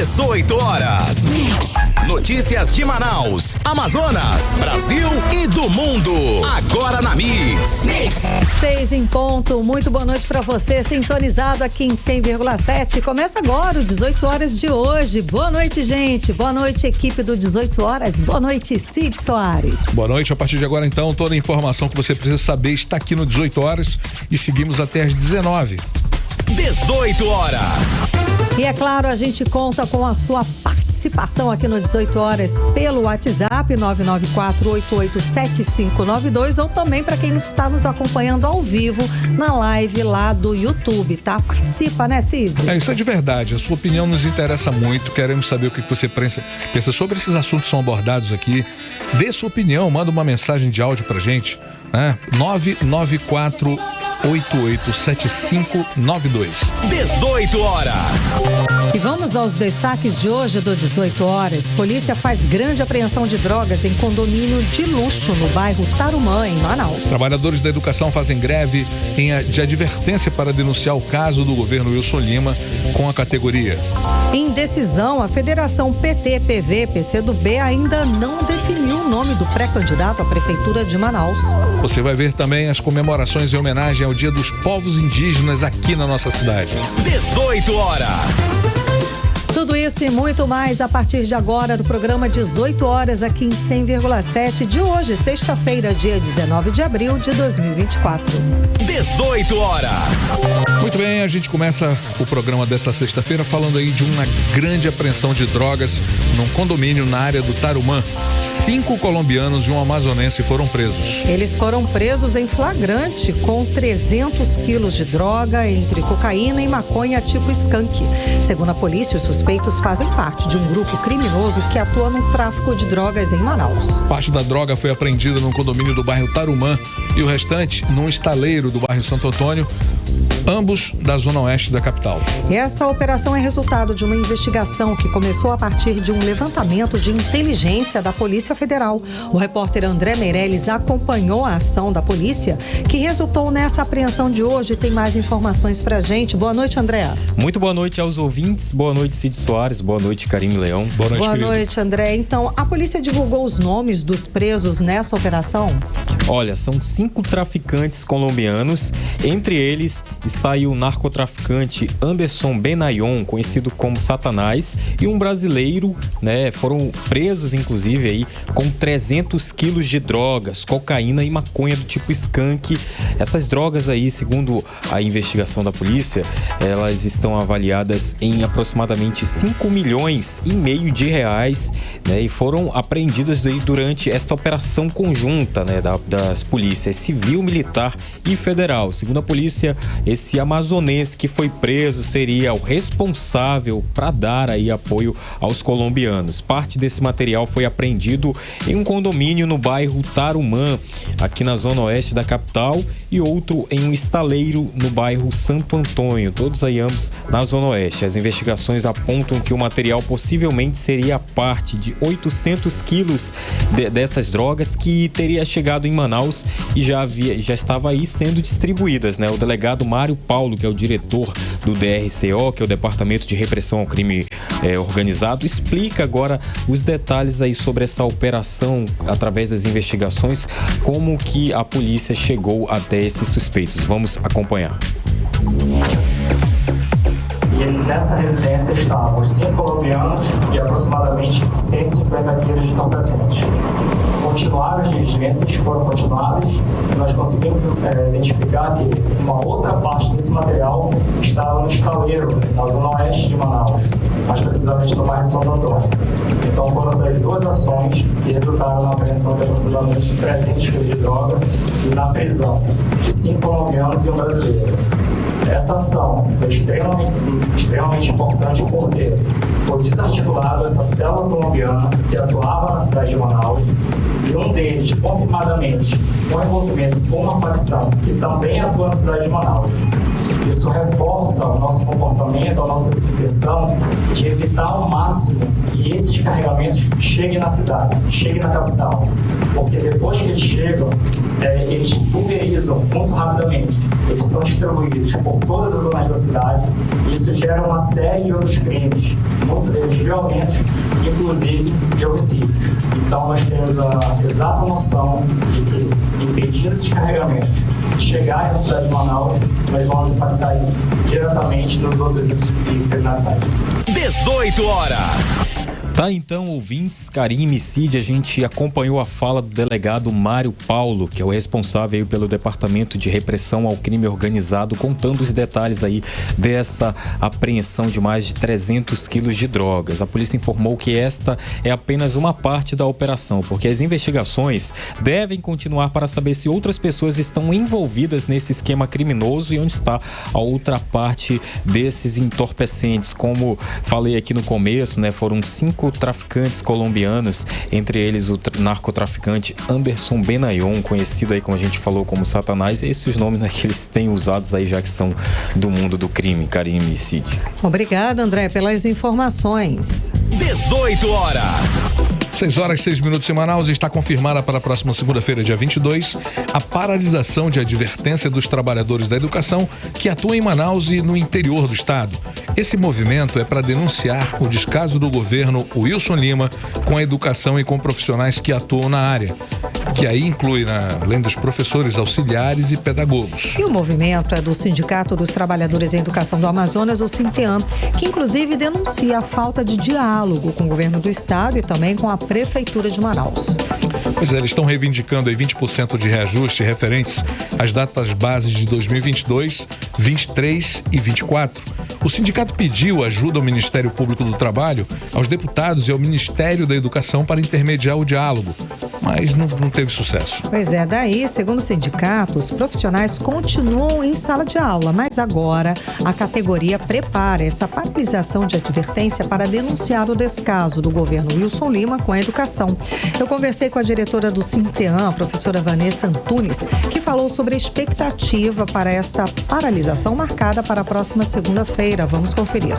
18 horas. Notícias de Manaus, Amazonas, Brasil e do mundo. Agora na Mix. 6 em ponto. Muito boa noite pra você, sintonizado aqui em 100,7. Começa agora o 18 horas de hoje. Boa noite, gente. Boa noite, equipe do 18 horas. Boa noite, Cid Soares. Boa noite. A partir de agora, então, toda a informação que você precisa saber está aqui no 18 horas e seguimos até às 19. 18 horas. E é claro, a gente conta com a sua participação aqui no 18 horas pelo WhatsApp 994887592 ou também para quem está nos acompanhando ao vivo na live lá do YouTube, tá? Participa, né, Cid? Isso é de verdade. A sua opinião nos interessa muito. Queremos saber o que você pensa sobre esses assuntos que são abordados aqui. Dê sua opinião, manda uma mensagem de áudio pra gente, né? 994887592. 18 horas. E vamos aos destaques de hoje do 18 horas. Polícia faz grande apreensão de drogas em condomínio de luxo no bairro Tarumã, em Manaus. Trabalhadores da educação fazem greve de advertência para denunciar o caso do governo Wilson Lima com a categoria. Em decisão, a Federação PT-PV-PCdoB ainda não definiu o nome do pré-candidato à Prefeitura de Manaus. Você vai ver também as comemorações em homenagem ao Dia dos Povos Indígenas aqui na nossa cidade. 18 horas. Tudo isso e muito mais a partir de agora do programa 18 horas aqui em 100,7 de hoje, sexta-feira, dia 19 de abril de 2024. 18 horas. Muito bem, a gente começa o programa dessa sexta-feira falando aí de uma grande apreensão de drogas num condomínio na área do Tarumã. 5 colombianos e um amazonense foram presos. Eles foram presos em flagrante com 300 quilos de droga entre cocaína e maconha tipo skunk. Segundo a polícia, os suspeitos fazem parte de um grupo criminoso que atua no tráfico de drogas em Manaus. Parte da droga foi apreendida no condomínio do bairro Tarumã e o restante num estaleiro do bairro Santo Antônio, ambos da zona oeste da capital. Essa operação é resultado de uma investigação que começou a partir de um levantamento de inteligência da Polícia Federal. O repórter André Meirelles acompanhou a ação da polícia, que resultou nessa apreensão de hoje. Tem mais informações pra gente. Boa noite, André. Muito boa noite aos ouvintes. Boa noite, Cid Soares. Boa noite, Karine Leão. Boa noite, querido. Noite, André. Então, a polícia divulgou os nomes dos presos nessa operação? Olha, são 5 traficantes colombianos. Entre eles está aí o narcotraficante Anderson Benayon, conhecido como Satanás, e um brasileiro, né? Foram presos, inclusive, aí com 300 quilos de drogas, cocaína e maconha do tipo skunk. Essas drogas aí, segundo a investigação da polícia, elas estão avaliadas em aproximadamente 5,5 milhões de reais, né? E foram apreendidas aí durante esta operação conjunta, né? Das polícias civil, militar e federal. Segundo a polícia, esse amazonense que foi preso seria o responsável para dar aí apoio aos colombianos. Parte desse material foi apreendido em um condomínio no bairro Tarumã, aqui na zona oeste da capital, e outro em um estaleiro no bairro Santo Antônio, todos aí ambos na zona oeste. As investigações apontam que o material possivelmente seria parte de 800 quilos dessas drogas que teria chegado em Manaus e já estava aí sendo distribuídas, né? O delegado Mário Paulo, que é o diretor do DRCO, que é o Departamento de Repressão ao Crime Organizado, explica agora os detalhes aí sobre essa operação através das investigações, como que a polícia chegou até esses suspeitos. Vamos acompanhar. E nessa residência estavam os 5 colombianos e aproximadamente 150 quilos de entorpecente. Continuaram as diligências, foram continuadas e nós conseguimos identificar que uma outra parte desse material estava no estaleiro, na zona oeste de Manaus, mais precisamente no bairro de Santo Antônio. Então foram essas 2 ações que resultaram na apreensão de aproximadamente 300 quilos de droga e na prisão de 5 colombianos e um brasileiro. Essa ação foi extremamente importante porque foi desarticulada essa célula colombiana que atuava na cidade de Manaus e um deles, confirmadamente, com envolvimento com uma facção que também atua na cidade de Manaus. Isso reforça o nosso comportamento, a nossa intenção de evitar ao máximo que esses carregamentos cheguem na cidade, cheguem na capital. Porque depois que eles chegam, eles pulverizam muito rapidamente. Eles são distribuídos por por todas as zonas da cidade. Isso gera uma série de outros crimes, muitos deles violentos, inclusive de homicídios. Então, nós temos a exata noção de que, impedindo esses carregamentos de chegarem na cidade de Manaus, nós vamos impactar diretamente nos outros índices de criminalidade. 18 horas. Tá, então, ouvintes, Karime, Cid, a gente acompanhou a fala do delegado Mário Paulo, que é o responsável aí pelo Departamento de Repressão ao Crime Organizado, contando os detalhes aí dessa apreensão de mais de 300 quilos de drogas. A polícia informou que esta é apenas uma parte da operação, porque as investigações devem continuar para saber se outras pessoas estão envolvidas nesse esquema criminoso e onde está a outra parte desses entorpecentes. Como falei aqui no começo, né, foram 5 traficantes colombianos, entre eles o narcotraficante Anderson Benayon, conhecido aí, como a gente falou, como Satanás. Esses os nomes, né, que eles têm usados aí, já que são do mundo do crime. Karime e Cid. Obrigada, André, pelas informações. 18 horas. 6 horas e 6 minutos em Manaus. Está confirmada para a próxima segunda-feira, dia 22, a paralisação de advertência dos trabalhadores da educação que atuam em Manaus e no interior do estado. Esse movimento é para denunciar o descaso do governo Wilson Lima com a educação e com profissionais que atuam na área, que aí inclui, além dos professores, auxiliares e pedagogos. E o movimento é do Sindicato dos Trabalhadores em Educação do Amazonas, o Sinteam, que inclusive denuncia a falta de diálogo com o governo do estado e também com a Prefeitura de Manaus. Pois é, eles estão reivindicando aí 20% de reajuste referentes às datas bases de 2022, 23 e 24. O sindicato pediu ajuda ao Ministério Público do Trabalho, aos deputados e ao Ministério da Educação para intermediar o diálogo, mas não teve sucesso. Pois é, daí, segundo o sindicato, os profissionais continuam em sala de aula, mas agora a categoria prepara essa paralisação de advertência para denunciar o descaso do governo Wilson Lima com a educação. Eu conversei com a diretora do Sinteam, a professora Vanessa Antunes, que falou sobre a expectativa para essa paralisação marcada para a próxima segunda-feira. Vamos conferir.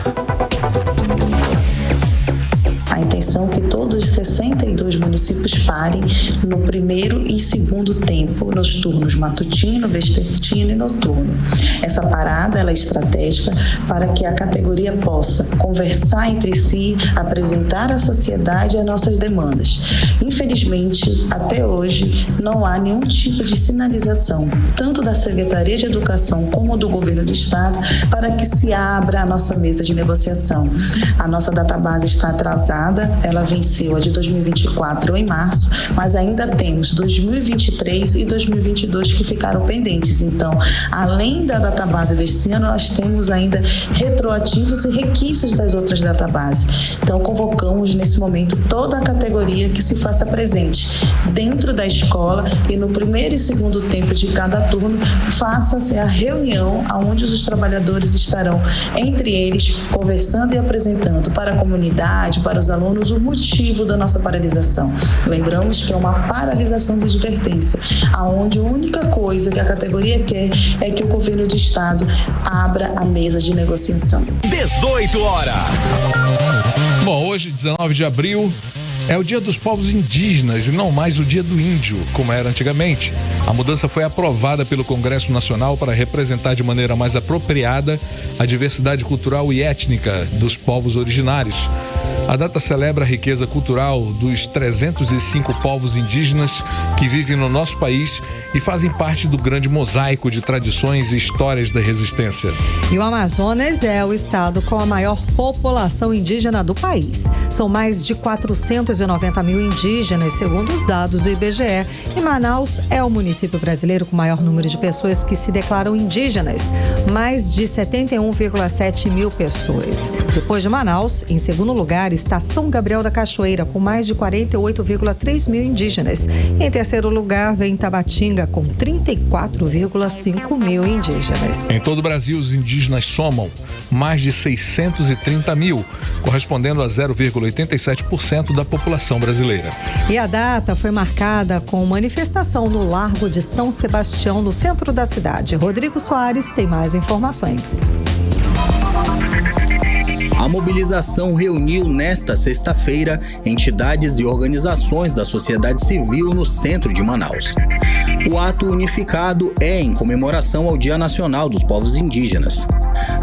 A intenção é que todos os 62 municípios parem no primeiro e segundo tempo, nos turnos matutino, vespertino e noturno. Essa parada ela é estratégica para que a categoria possa conversar entre si, apresentar à sociedade as nossas demandas. Infelizmente, até hoje, não há nenhum tipo de sinalização, tanto da Secretaria de Educação como do Governo do Estado, para que se abra a nossa mesa de negociação. A nossa database está atrasada, ela venceu a de 2024 em março, mas ainda temos 2023 e 2022 que ficaram pendentes. Então, além da database deste ano, nós temos ainda retroativos e requisitos das outras databases. Então, convocamos nesse momento toda a categoria que se faça presente dentro da escola e no primeiro e segundo tempo de cada turno, faça-se a reunião onde os trabalhadores estarão entre eles conversando e apresentando para a comunidade, para os alunos, o motivo da nossa paralisação. Lembramos que é uma paralisação de advertência, aonde a única coisa que a categoria quer é que o governo do estado abra a mesa de negociação. 18 horas. Bom, hoje, 19 de abril, é o Dia dos Povos Indígenas e não mais o Dia do Índio, como era antigamente. A mudança foi aprovada pelo Congresso Nacional para representar de maneira mais apropriada a diversidade cultural e étnica dos povos originários. A data celebra a riqueza cultural dos 305 povos indígenas que vivem no nosso país e fazem parte do grande mosaico de tradições e histórias da resistência. E o Amazonas é o estado com a maior população indígena do país. São mais de 490 mil indígenas, segundo os dados do IBGE. E Manaus é o município brasileiro com o maior número de pessoas que se declaram indígenas, mais de 71,7 mil pessoas. Depois de Manaus, em segundo lugar, está São Gabriel da Cachoeira, com mais de 48,3 mil indígenas. Em terceiro lugar, vem Tabatinga, com 34,5 mil indígenas. Em todo o Brasil, os indígenas somam mais de 630 mil, correspondendo a 0,87% da população brasileira. E a data foi marcada com manifestação no Largo de São Sebastião, no centro da cidade. Rodrigo Soares tem mais informações. A mobilização reuniu nesta sexta-feira entidades e organizações da sociedade civil no centro de Manaus. O ato unificado é em comemoração ao Dia Nacional dos Povos Indígenas.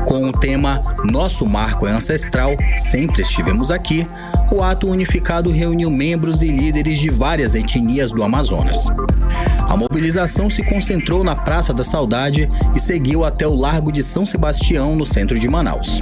Com o tema Nosso Marco é Ancestral, Sempre Estivemos Aqui, o ato unificado reuniu membros e líderes de várias etnias do Amazonas. A mobilização se concentrou na Praça da Saudade e seguiu até o Largo de São Sebastião, no centro de Manaus.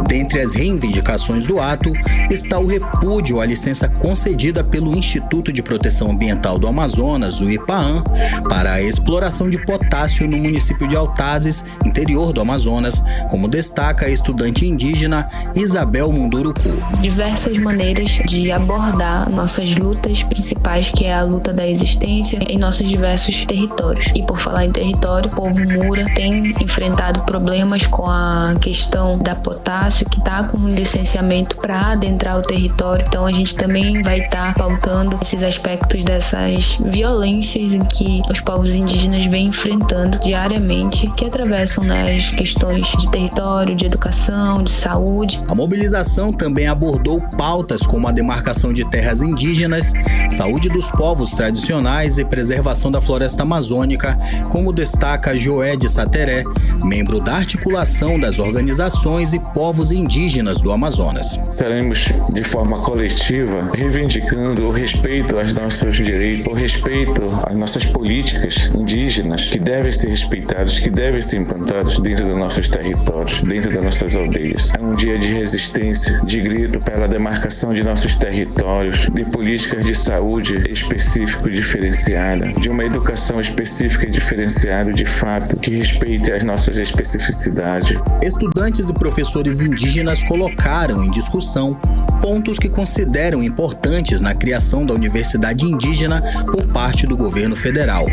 Dentre as reivindicações do ato está o repúdio à licença concedida pelo Instituto de Proteção Ambiental do Amazonas, o IPAAM, para a exploração de potássio no município de Altazes, interior do Amazonas, como destaca a estudante indígena Isabel Munduruku. Diversas maneiras de abordar nossas lutas principais, que é a luta da existência em nossos diversos territórios. E por falar em território, o povo Mura tem enfrentado problemas com a questão da potássio, que está com um licenciamento para adentrar o território. Então a gente também vai estar pautando esses aspectos dessas violências em que os povos indígenas vêm enfrentando diariamente, que atravessam as questões de território, de educação, de saúde. A mobilização também abordou pautas como a demarcação de terras indígenas, saúde dos povos tradicionais e preservação da floresta amazônica, como destaca Joé de Sateré, membro da articulação das organizações e povos indígenas do Amazonas. Estaremos de forma coletiva reivindicando o respeito aos nossos direitos, o respeito às nossas políticas indígenas que devem ser respeitadas, que devem ser implantadas dentro dos nossos territórios, dentro das nossas aldeias. É um dia de resistência, de grito pela demarcação de nossos territórios, de políticas de saúde específica e diferenciada, de uma educação específica e diferenciada de fato, que respeite as nossas especificidades. Estudantes e professores indígenas colocaram em discussão pontos que consideram importantes na criação da Universidade Indígena por parte do governo federal,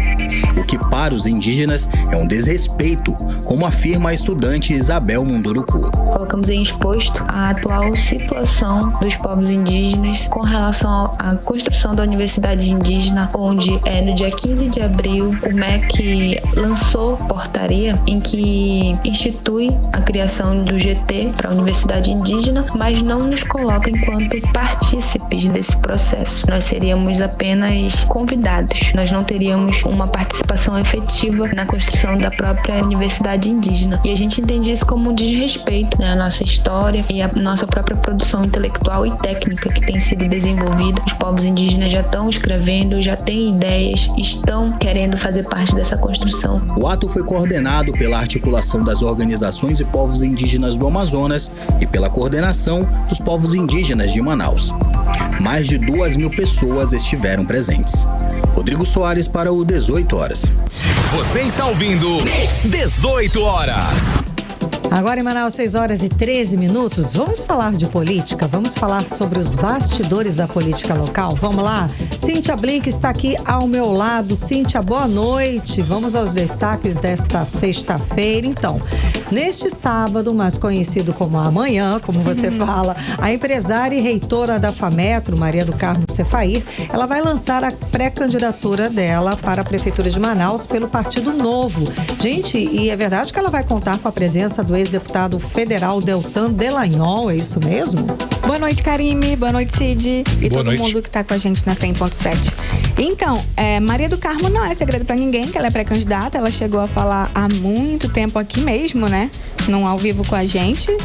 o que para os indígenas é um desrespeito, como afirma a estudante Isabel Munduruku. Colocamos em exposto a atual situação dos povos indígenas com relação à construção da Universidade Indígena, onde no dia 15 de abril o MEC lançou portaria em que institui a criação do GT para a Universidade Indígena, mas não nos coloca enquanto partícipes desse processo. Nós seríamos apenas convidados, nós não teríamos uma participação efetiva na construção da própria Universidade Indígena. E a gente entende isso como um desrespeito, à nossa história e à nossa própria produção intelectual e técnica que tem sido desenvolvida. Os povos indígenas já estão escrevendo, já têm ideias, estão querendo fazer parte dessa construção. O ato foi coordenado pela articulação das organizações e povos indígenas do Amazonas e pela coordenação dos povos indígenas de Manaus. Mais de 2.000 pessoas estiveram presentes. Rodrigo Soares para o 18 Horas. Você está ouvindo 18 Horas. Agora em Manaus, 6h13. Vamos falar de política, vamos falar sobre os bastidores da política local. Vamos lá? Cíntia Blink está aqui ao meu lado. Cíntia, boa noite. Vamos aos destaques desta sexta-feira. Então, neste sábado, mais conhecido como amanhã, como você fala, a empresária e reitora da FAMetro, Maria do Carmo Cefair, ela vai lançar a pré-candidatura dela para a Prefeitura de Manaus pelo Partido Novo. Gente, e é verdade que ela vai contar com a presença do ex-deputado federal Deltan Dallagnol, é isso mesmo? Boa noite, Karime. Boa noite, Cid. E todo mundo que está com a gente na 100.7. Então, Maria do Carmo não é segredo para ninguém que ela é pré-candidata. Ela chegou a falar há muito tempo aqui mesmo, né? Num ao vivo com a gente.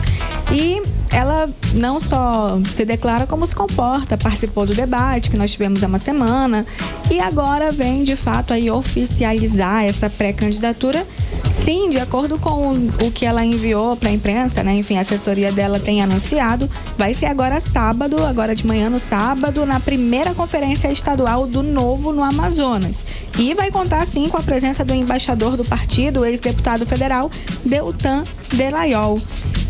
E ela não só se declara como se comporta, participou do debate que nós tivemos há uma semana e agora vem de fato aí oficializar essa pré-candidatura. Sim, de acordo com o que ela enviou para a imprensa, né? Enfim, a assessoria dela tem anunciado, vai ser agora sábado, agora de manhã no sábado, na primeira conferência estadual do Novo no Amazonas. E vai contar sim com a presença do embaixador do partido, o ex-deputado federal Deltan Dallagnol.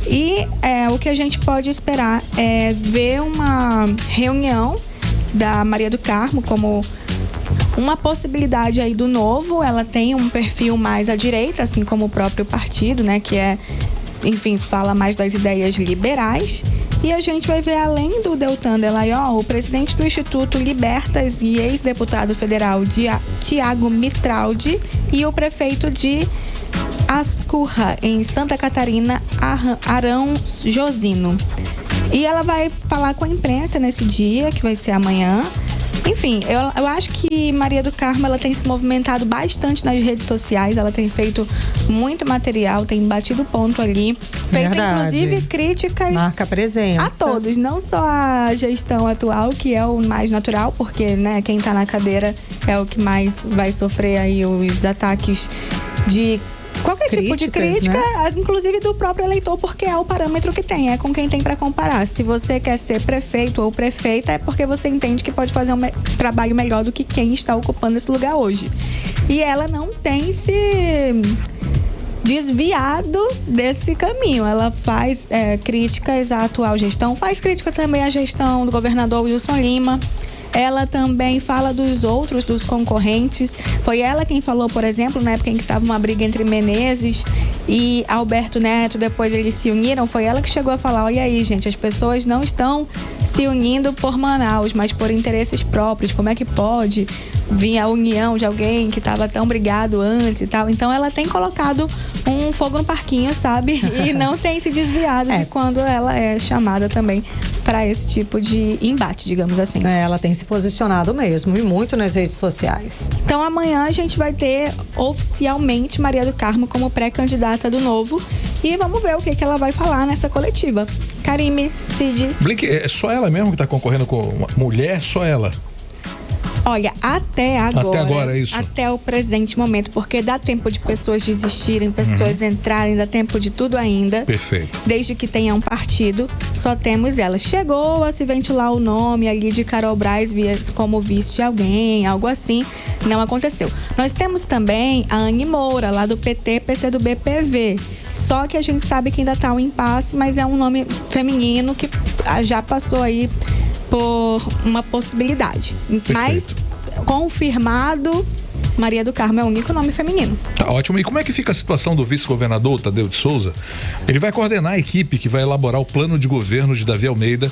E o que a gente pode esperar é ver uma reunião da Maria do Carmo como uma possibilidade aí do Novo. Ela tem um perfil mais à direita, assim como o próprio partido, né, que enfim, fala mais das ideias liberais. E a gente vai ver, além do Deltan Dallagnol, o presidente do Instituto Libertas e ex-deputado federal Tiago Mitraldi e o prefeito de Ascurra, em Santa Catarina, Arão Josino. E ela vai falar com a imprensa nesse dia, que vai ser amanhã, Enfim, eu acho que Maria do Carmo, ela tem se movimentado bastante nas redes sociais, ela tem feito muito material, tem batido ponto ali, feito inclusive críticas, marca presença a todos, não só a gestão atual, que é o mais natural, porque, né, quem tá na cadeira é o que mais vai sofrer aí os ataques de qualquer tipo de crítica, né? Inclusive do próprio eleitor, porque é o parâmetro que tem, é com quem tem para comparar. Se você quer ser prefeito ou prefeita, é porque você entende que pode fazer um trabalho melhor do que quem está ocupando esse lugar hoje. E ela não tem se desviado desse caminho. Ela faz críticas à atual gestão, faz crítica também à gestão do governador Wilson Lima. Ela também fala dos outros, dos concorrentes. Foi ela quem falou, por exemplo, na época em que estava uma briga entre Menezes e Alberto Neto, depois eles se uniram. Foi ela que chegou a falar, olha aí, gente, as pessoas não estão se unindo por Manaus, mas por interesses próprios. Como é que pode vir a união de alguém que estava tão brigado antes e tal? Então ela tem colocado um fogo no parquinho, sabe? E não tem se desviado de quando ela é chamada também para esse tipo de embate, digamos assim. Ela tem se posicionado mesmo, e muito nas redes sociais. Então amanhã a gente vai ter oficialmente Maria do Carmo como pré-candidata do Novo e vamos ver o que ela vai falar nessa coletiva. Karime, Cid. Blink, é só ela mesmo que está concorrendo com uma mulher? Só ela? Olha, até agora, é isso. Até o presente momento, porque dá tempo de pessoas desistirem, pessoas entrarem, dá tempo de tudo ainda. Perfeito. Desde que tenha um partido, só temos ela. Chegou a se ventilar o nome ali de Carol Braz como vice de alguém, algo assim, não aconteceu. Nós temos também a Anny Moura, lá do PT, PCdoB, PV. Só que a gente sabe que ainda tá um impasse, mas é um nome feminino que já passou aí por uma possibilidade. Perfeito. Mas confirmado, Maria do Carmo é o único nome feminino. Tá ótimo. E como é que fica a situação do vice-governador Tadeu de Souza? Ele vai coordenar a equipe que vai elaborar o plano de governo de Davi Almeida,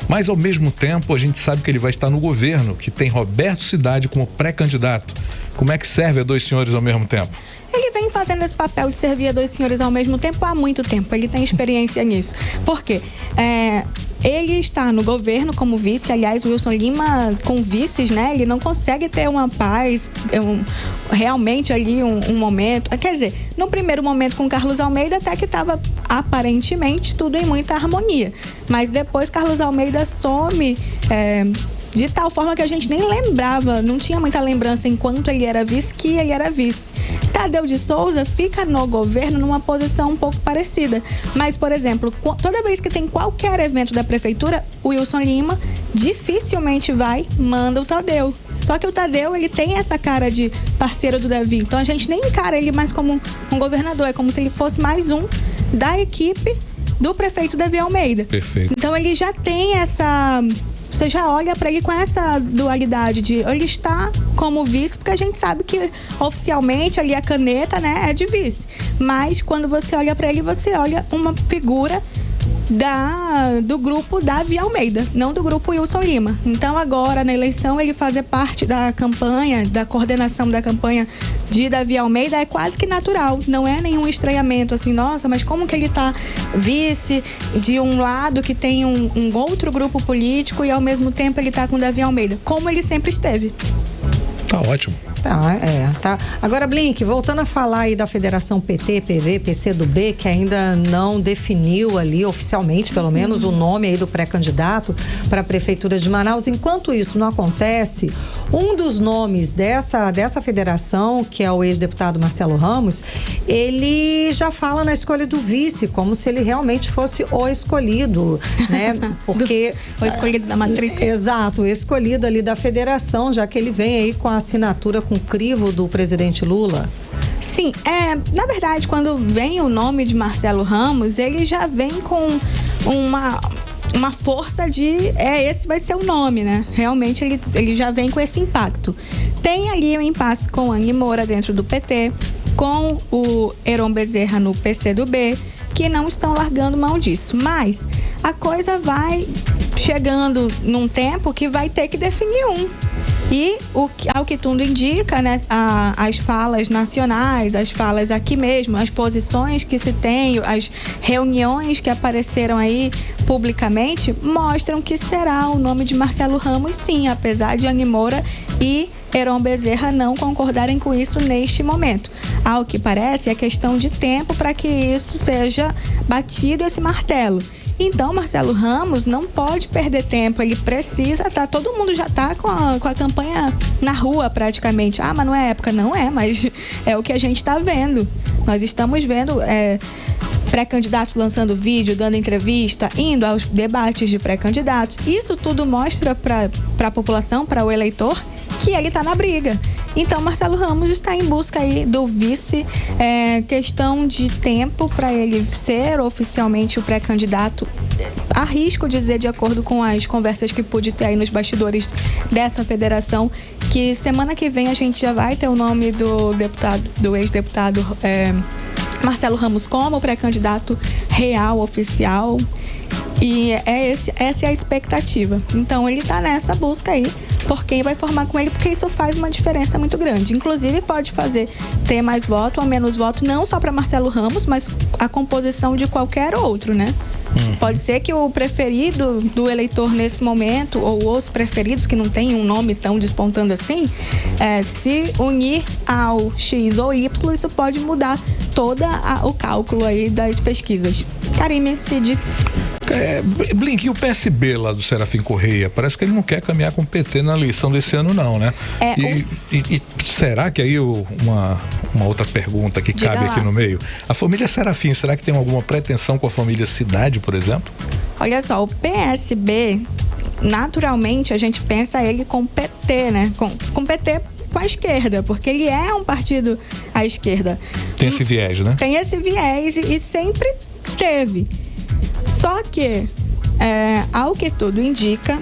mas ao mesmo tempo a gente sabe que ele vai estar no governo, que tem Roberto Cidade como pré-candidato. Como é que serve a dois senhores ao mesmo tempo? Ele vem fazendo esse papel de servir a dois senhores ao mesmo tempo há muito tempo. Ele tem experiência nisso. Por quê? Ele está no governo como vice. Aliás, Wilson Lima com vices, né? Ele não consegue ter uma paz, realmente ali um momento. Quer dizer, no primeiro momento com Carlos Almeida até que estava aparentemente tudo em muita harmonia. Mas depois Carlos Almeida some de tal forma que a gente nem lembrava, não tinha muita lembrança enquanto ele era vice, que ele era vice. Tadeu de Souza fica no governo numa posição um pouco parecida. Mas, por exemplo, toda vez que tem qualquer evento da prefeitura, o Wilson Lima dificilmente manda o Tadeu. Só que o Tadeu, ele tem essa cara de parceiro do Davi. Então a gente nem encara ele mais como um governador, é como se ele fosse mais um da equipe do prefeito Davi Almeida. Perfeito. Então ele já tem essa... Você já olha para ele com essa dualidade de ele está como vice, porque a gente sabe que oficialmente ali a caneta, né, é de vice. Mas quando você olha para ele, você olha uma figura do grupo Davi Almeida, não do grupo Wilson Lima. Então agora na eleição ele fazer parte da campanha, da coordenação da campanha de Davi Almeida é quase que natural, não é nenhum estranhamento assim, nossa, mas como que ele tá vice de um lado que tem um outro grupo político e ao mesmo tempo ele tá com Davi Almeida, como ele sempre esteve. Tá ótimo. Tá. Agora, Blink, voltando a falar aí da Federação PT, PV, PCdoB, que ainda não definiu ali oficialmente, pelo menos, o nome aí do pré-candidato para a Prefeitura de Manaus. Enquanto isso não acontece, um dos nomes dessa federação, que é o ex-deputado Marcelo Ramos, ele já fala na escolha do vice, como se ele realmente fosse o escolhido, né? Porque... o escolhido da matriz. Exato, o escolhido ali da federação, já que ele vem aí com a assinatura com o crivo do presidente Lula. Sim, na verdade, quando vem o nome de Marcelo Ramos, ele já vem com uma força de esse vai ser o nome, né? Realmente ele já vem com esse impacto. Tem ali um impasse com Anny Moura dentro do PT, com o Heron Bezerra no PCdoB, que não estão largando mão disso. Mas a coisa vai chegando num tempo que vai ter que definir um. E ao que tudo indica, né, as falas nacionais, as falas aqui mesmo, as posições que se tem, as reuniões que apareceram aí publicamente mostram que será o nome de Marcelo Ramos, sim, apesar de Anny Moura e Heron Bezerra não concordarem com isso neste momento. Ao que parece, é questão de tempo para que isso seja batido, esse martelo. Então, Marcelo Ramos não pode perder tempo, ele precisa todo mundo já está com a campanha na rua praticamente. Ah, mas não é época? Não é, mas é o que a gente está vendo. Nós estamos vendo pré-candidatos lançando vídeo, dando entrevista, indo aos debates de pré-candidatos. Isso tudo mostra para a população, para o eleitor, que ele está na briga. Então, Marcelo Ramos está em busca aí do vice, questão de tempo para ele ser oficialmente o pré-candidato. Arrisco dizer, de acordo com as conversas que pude ter aí nos bastidores dessa federação, que semana que vem a gente já vai ter o nome do ex-deputado Marcelo Ramos como pré-candidato real, oficial. E essa é a expectativa. Então ele está nessa busca aí por quem vai formar com ele, porque isso faz uma diferença muito grande. Inclusive pode ter mais voto ou menos voto, não só para Marcelo Ramos, mas a composição de qualquer outro, né? Pode ser que o preferido do eleitor nesse momento, ou os preferidos, que não tem um nome tão despontando assim, se unir ao X ou Y, isso pode mudar todo o cálculo aí das pesquisas. Karime, Cid. Blink, e o PSB lá do Serafim Correia? Parece que ele não quer caminhar com o PT na eleição desse ano, não, né? E será que aí uma outra pergunta que cabe aqui no meio? A família Serafim, será que tem alguma pretensão com a família Cidade, por exemplo? Olha só, o PSB, naturalmente, a gente pensa ele com PT, né? Com PT com a esquerda, porque ele é um partido à esquerda. Tem esse viés, né? Tem esse viés e sempre teve. Só que, ao que tudo indica,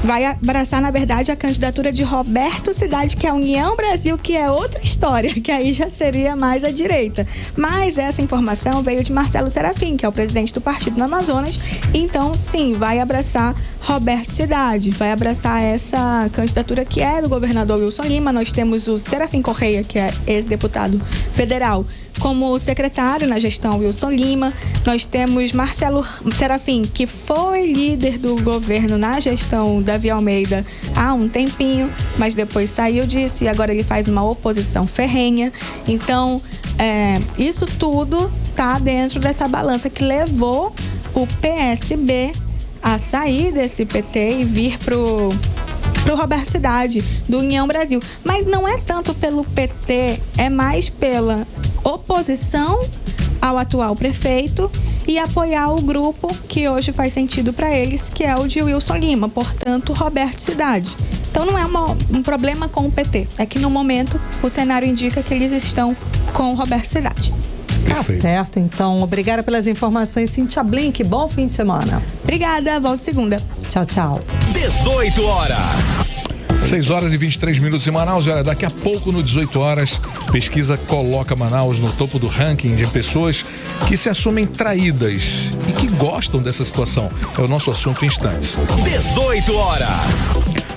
vai abraçar, na verdade, a candidatura de Roberto Cidade, que é a União Brasil, que é outra história, que aí já seria mais à direita. Mas essa informação veio de Marcelo Serafim, que é o presidente do partido no Amazonas. Então, sim, vai abraçar Roberto Cidade, vai abraçar essa candidatura que é do governador Wilson Lima. Nós temos o Serafim Correia, que é ex-deputado federal, como secretário na gestão Wilson Lima. Nós temos Marcelo Serafim, que foi líder do governo na gestão Davi Almeida há um tempinho, mas depois saiu disso e agora ele faz uma oposição ferrenha. Então, isso tudo está dentro dessa balança que levou o PSB a sair desse PT e vir pro Roberto Cidade, do União Brasil. Mas não é tanto pelo PT, é mais pela oposição ao atual prefeito e apoiar o grupo que hoje faz sentido para eles, que é o de Wilson Lima, portanto, Roberto Cidade. Então não é um problema com o PT, é que no momento o cenário indica que eles estão com o Roberto Cidade. Tá certo, então. Obrigada pelas informações, Cíntia Blink. Bom fim de semana. Obrigada, volto segunda. Tchau, tchau. 18 horas. 6 horas e 23 minutos em Manaus. Olha, daqui a pouco, no 18 horas, pesquisa coloca Manaus no topo do ranking de pessoas que se assumem traídas e que gostam dessa situação. É o nosso assunto em instantes. 18 horas.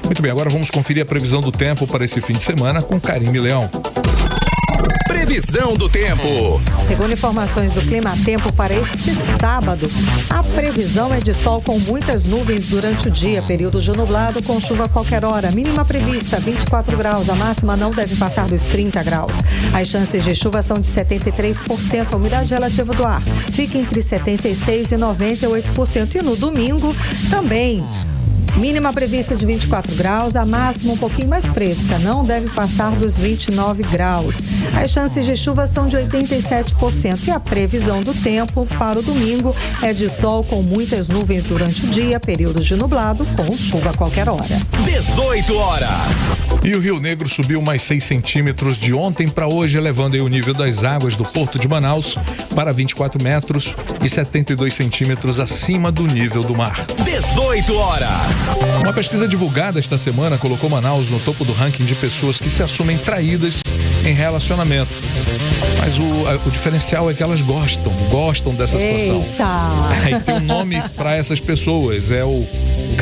Muito bem, agora vamos conferir a previsão do tempo para esse fim de semana com Karime Leão. Previsão do tempo. Segundo informações do Clima Tempo para este sábado, a previsão é de sol com muitas nuvens durante o dia, período de nublado com chuva a qualquer hora. Mínima prevista 24 graus, a máxima não deve passar dos 30 graus. As chances de chuva são de 73%, a umidade relativa do ar fica entre 76% e 98%. E no domingo também. Mínima prevista de 24 graus, a máxima um pouquinho mais fresca, não deve passar dos 29 graus. As chances de chuva são de 87% e a previsão do tempo para o domingo é de sol com muitas nuvens durante o dia, período de nublado com chuva a qualquer hora. 18 horas. E o Rio Negro subiu mais 6 centímetros de ontem para hoje, elevando aí o nível das águas do Porto de Manaus para 24 metros e 72 centímetros acima do nível do mar. 18 horas. Uma pesquisa divulgada esta semana colocou Manaus no topo do ranking de pessoas que se assumem traídas em relacionamento. Mas o diferencial é que elas gostam dessa situação. Eita! E tem um nome para essas pessoas, é o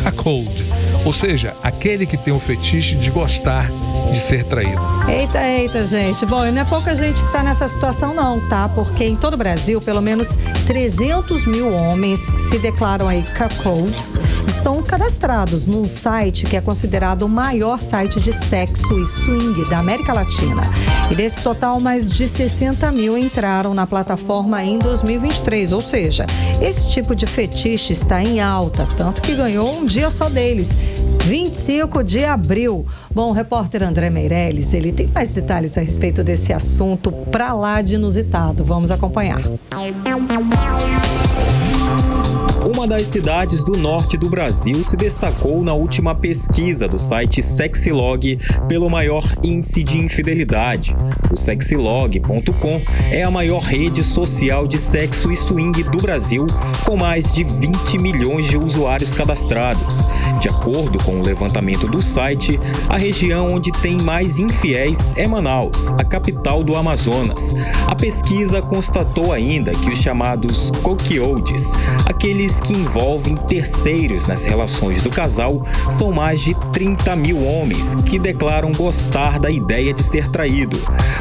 cuckold, ou seja, aquele que tem o fetiche de gostar de ser traído. Eita, gente. Bom, e não é pouca gente que está nessa situação não, tá? Porque em todo o Brasil, pelo menos 300 mil homens que se declaram aí cuckolds estão cadastrados num site que é considerado o maior site de sexo e swing da América Latina. E desse total, mais de 60 mil entraram na plataforma em 2023. Ou seja, esse tipo de fetiche está em alta, tanto que ganhou um dia só deles, 25 de abril. Bom, o repórter André Meirelles, ele tem mais detalhes a respeito desse assunto pra lá de inusitado. Vamos acompanhar. Uma das cidades do norte do Brasil se destacou na última pesquisa do site Sexilog pelo maior índice de infidelidade. O Sexilog.com é a maior rede social de sexo e swing do Brasil, com mais de 20 milhões de usuários cadastrados. De acordo com o levantamento do site, a região onde tem mais infiéis é Manaus, a capital do Amazonas. A pesquisa constatou ainda que os chamados cuckolds, aqueles que envolvem terceiros nas relações do casal, são mais de 30 mil homens que declaram gostar da ideia de ser traído.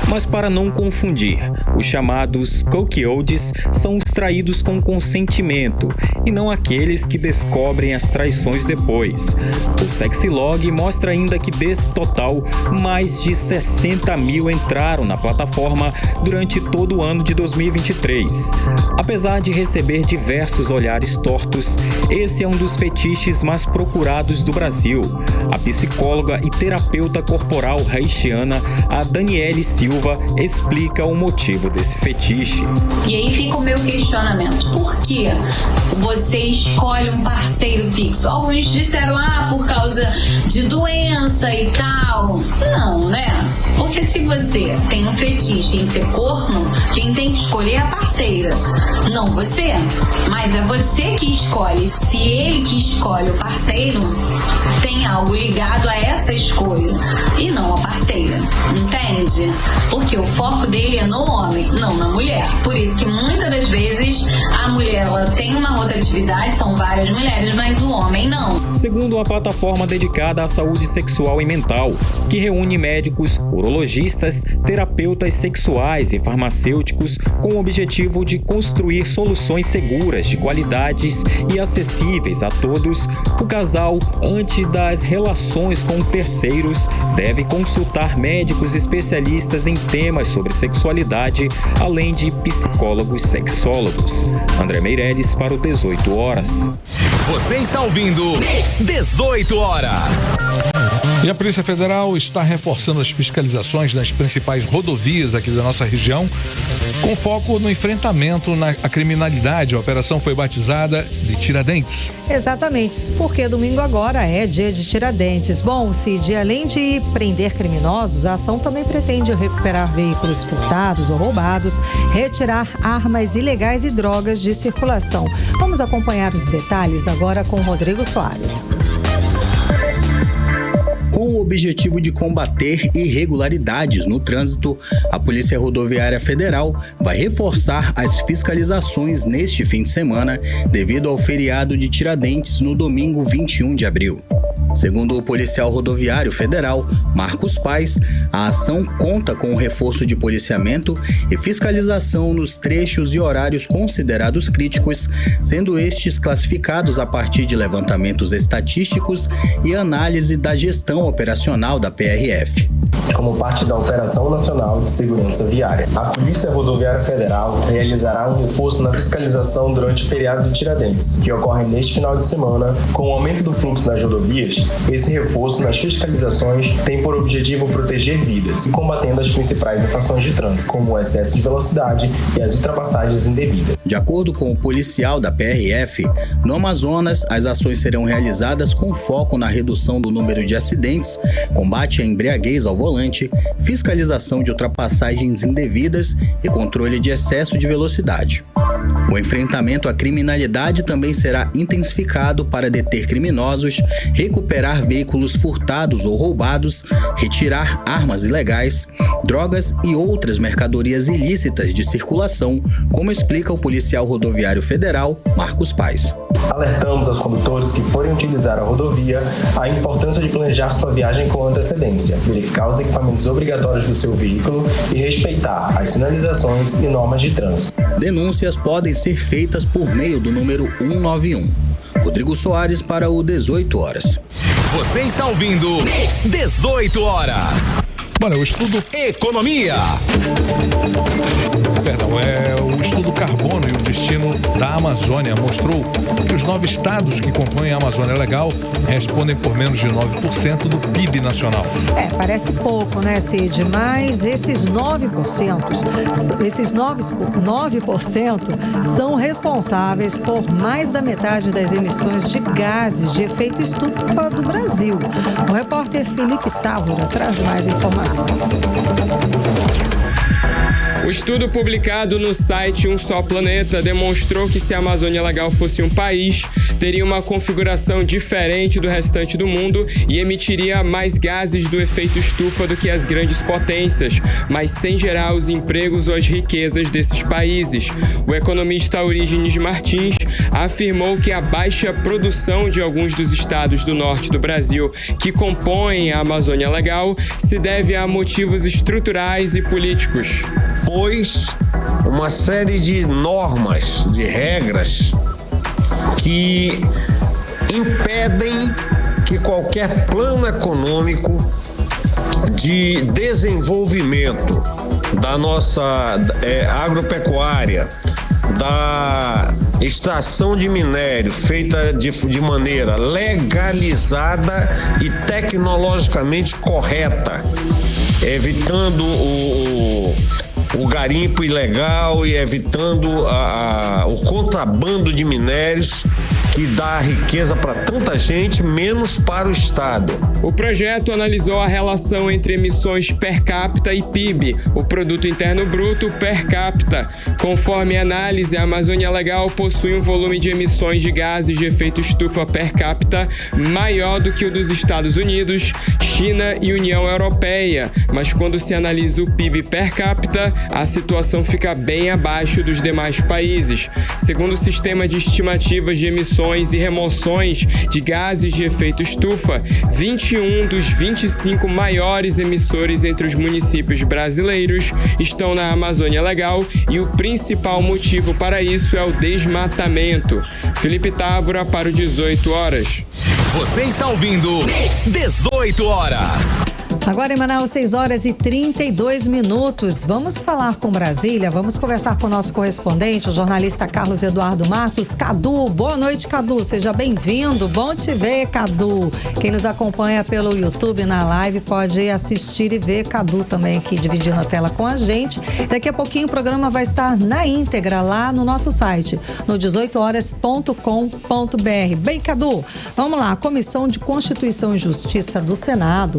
Mas para não confundir, os chamados cuckolds são os traídos com consentimento e não aqueles que descobrem as traições depois. O Sexilog mostra ainda que desse total, mais de 60 mil entraram na plataforma durante todo o ano de 2023. Apesar de receber diversos olhares tortos, esse é um dos fetiches mais procurados do Brasil. A psicóloga e terapeuta corporal haitiana, a Daniele Silva, explica o motivo desse fetiche. E aí fica o meu questionamento. Por que você escolhe um parceiro fixo? Alguns disseram, por causa de doença e tal. Não, né? Porque se você tem um fetiche em ser corno, quem tem que escolher é a parceira, não você. Mas é você que escolhe. Se ele que escolhe o parceiro, tem algo ligado a essa escolha e não a parceira, entende? Porque o foco dele é no homem, não na mulher. Por isso que muitas das vezes a mulher ela tem uma rotatividade, são várias mulheres, mas o homem não. Segundo a plataforma dedicada à saúde sexual e mental, que reúne médicos, urologistas, terapeutas sexuais e farmacêuticos com o objetivo de construir soluções seguras, de qualidades e acessíveis a todos, o casal, antes das relações com terceiros, deve consultar médicos especialistas em temas sobre sexualidade, além de psicólogos sexólogos. André Meirelles para o 18 Horas. Você está ouvindo 18 Horas. E a Polícia Federal está reforçando as fiscalizações nas principais rodovias aqui da nossa região, com foco no enfrentamento à criminalidade. A operação foi batizada de Tiradentes. Exatamente, porque domingo agora é dia de Tiradentes. Bom, Cid, além de prender criminosos, a ação também pretende recuperar veículos furtados ou roubados, retirar armas ilegais e drogas de circulação. Vamos acompanhar os detalhes agora com Rodrigo Soares. Com o objetivo de combater irregularidades no trânsito, a Polícia Rodoviária Federal vai reforçar as fiscalizações neste fim de semana devido ao feriado de Tiradentes no domingo 21 de abril. Segundo o policial rodoviário federal, Marcos Paes, a ação conta com o reforço de policiamento e fiscalização nos trechos e horários considerados críticos, sendo estes classificados a partir de levantamentos estatísticos e análise da gestão operacional da PRF. Como parte da Operação Nacional de Segurança Viária, a Polícia Rodoviária Federal realizará um reforço na fiscalização durante o feriado de Tiradentes, que ocorre neste final de semana. Com o aumento do fluxo nas rodovias, esse reforço nas fiscalizações tem por objetivo proteger vidas e combatendo as principais infrações de trânsito, como o excesso de velocidade e as ultrapassagens indevidas. De acordo com o policial da PRF, no Amazonas, as ações serão realizadas com foco na redução do número de acidentes, combate à embriaguez ao volante, fiscalização de ultrapassagens indevidas e controle de excesso de velocidade. O enfrentamento à criminalidade também será intensificado para deter criminosos, recuperar veículos furtados ou roubados, retirar armas ilegais, drogas e outras mercadorias ilícitas de circulação, como explica o policial rodoviário federal Marcos Paes. Alertamos aos condutores que forem utilizar a rodovia a importância de planejar sua viagem com antecedência, verificar os equipamentos obrigatórios do seu veículo e respeitar as sinalizações e normas de trânsito. Denúncias podem ser feitas por meio do número 191. Rodrigo Soares para o 18 horas. Você está ouvindo 18 horas. Olha, o estudo Economia. O estudo Carbono e o Destino da Amazônia mostrou que os 9 estados que compõem a Amazônia Legal respondem por menos de 9% do PIB nacional. Parece pouco, né, Cid? Mas esses 9% são responsáveis por mais da metade das emissões de gases de efeito estufa do Brasil. O repórter Felipe Távora traz mais informações. O estudo publicado no site Um Só Planeta demonstrou que se a Amazônia Legal fosse um país, teria uma configuração diferente do restante do mundo e emitiria mais gases do efeito estufa do que as grandes potências, mas sem gerar os empregos ou as riquezas desses países. O economista Eurígenes Martins afirmou que a baixa produção de alguns dos estados do norte do Brasil que compõem a Amazônia Legal se deve a motivos estruturais e políticos. Pois uma série de normas, de regras que impedem que qualquer plano econômico de desenvolvimento da nossa agropecuária, da extração de minério feita de maneira legalizada e tecnologicamente correta, evitando o garimpo ilegal e evitando o contrabando de minérios que dá riqueza para tanta gente, menos para o Estado. O projeto analisou a relação entre emissões per capita e PIB, o Produto Interno Bruto per capita. Conforme a análise, a Amazônia Legal possui um volume de emissões de gases de efeito estufa per capita maior do que o dos Estados Unidos, China e União Europeia, mas quando se analisa o PIB per capita, a situação fica bem abaixo dos demais países. Segundo o Sistema de Estimativas de Emissões e Remoções de Gases de Efeito Estufa, 21 dos 25 maiores emissores entre os municípios brasileiros estão na Amazônia Legal e o principal motivo para isso é o desmatamento. Felipe Távora para o 18 horas. Você está ouvindo 18 horas. Agora em Manaus, 6 horas e 32 minutos. Vamos falar com Brasília, vamos conversar com o nosso correspondente, o jornalista Carlos Eduardo Matos. Cadu, boa noite, Cadu. Seja bem-vindo. Bom te ver, Cadu. Quem nos acompanha pelo YouTube na live pode assistir e ver Cadu também aqui dividindo a tela com a gente. Daqui a pouquinho o programa vai estar na íntegra lá no nosso site, no 18horas.com.br. Bem, Cadu, vamos lá. A Comissão de Constituição e Justiça do Senado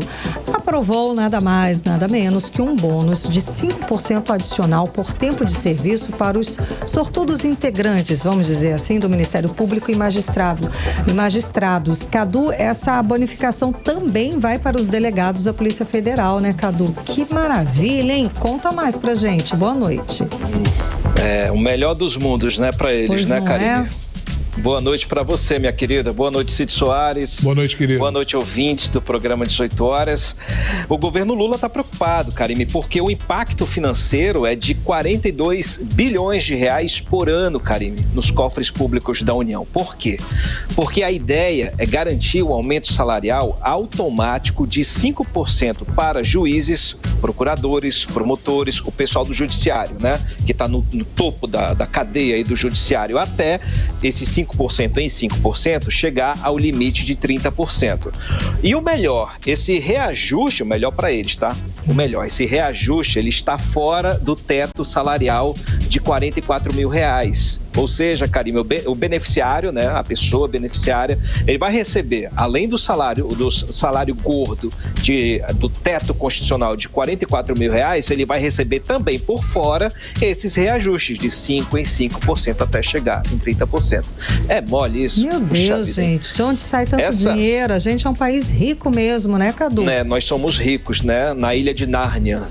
aprovou nada mais, nada menos que um bônus de 5% adicional por tempo de serviço para os sortudos integrantes, vamos dizer assim, do Ministério Público e magistrados. Cadu, essa bonificação também vai para os delegados da Polícia Federal, né, Cadu? Que maravilha, hein? Conta mais pra gente. Boa noite. O melhor dos mundos, né, pra eles, pois né, Karine? Boa noite para você, minha querida. Boa noite, Cid Soares. Boa noite, querido. Boa noite, ouvintes do programa 18 horas. O governo Lula está preocupado, Karine, porque o impacto financeiro é de 42 bilhões de reais por ano, Karine, nos cofres públicos da União. Por quê? Porque a ideia é garantir o aumento salarial automático de 5% para juízes, procuradores, promotores, o pessoal do judiciário, né? Que está no topo da cadeia aí do judiciário, até esses 5% em 5% chegar ao limite de 30%. E o melhor, esse reajuste, o melhor para eles, tá? O melhor, esse reajuste, ele está fora do teto salarial de R$44 mil. Ou seja, Karine, o beneficiário, né, a pessoa beneficiária, ele vai receber, além do salário gordo do teto constitucional de R$44 mil, ele vai receber também por fora esses reajustes de 5% em 5% até chegar em 30%. É mole isso? Meu Deus, gente, de onde sai tanto dinheiro? A gente é um país rico mesmo, né, Cadu? Nós somos ricos, né, na ilha de Nárnia.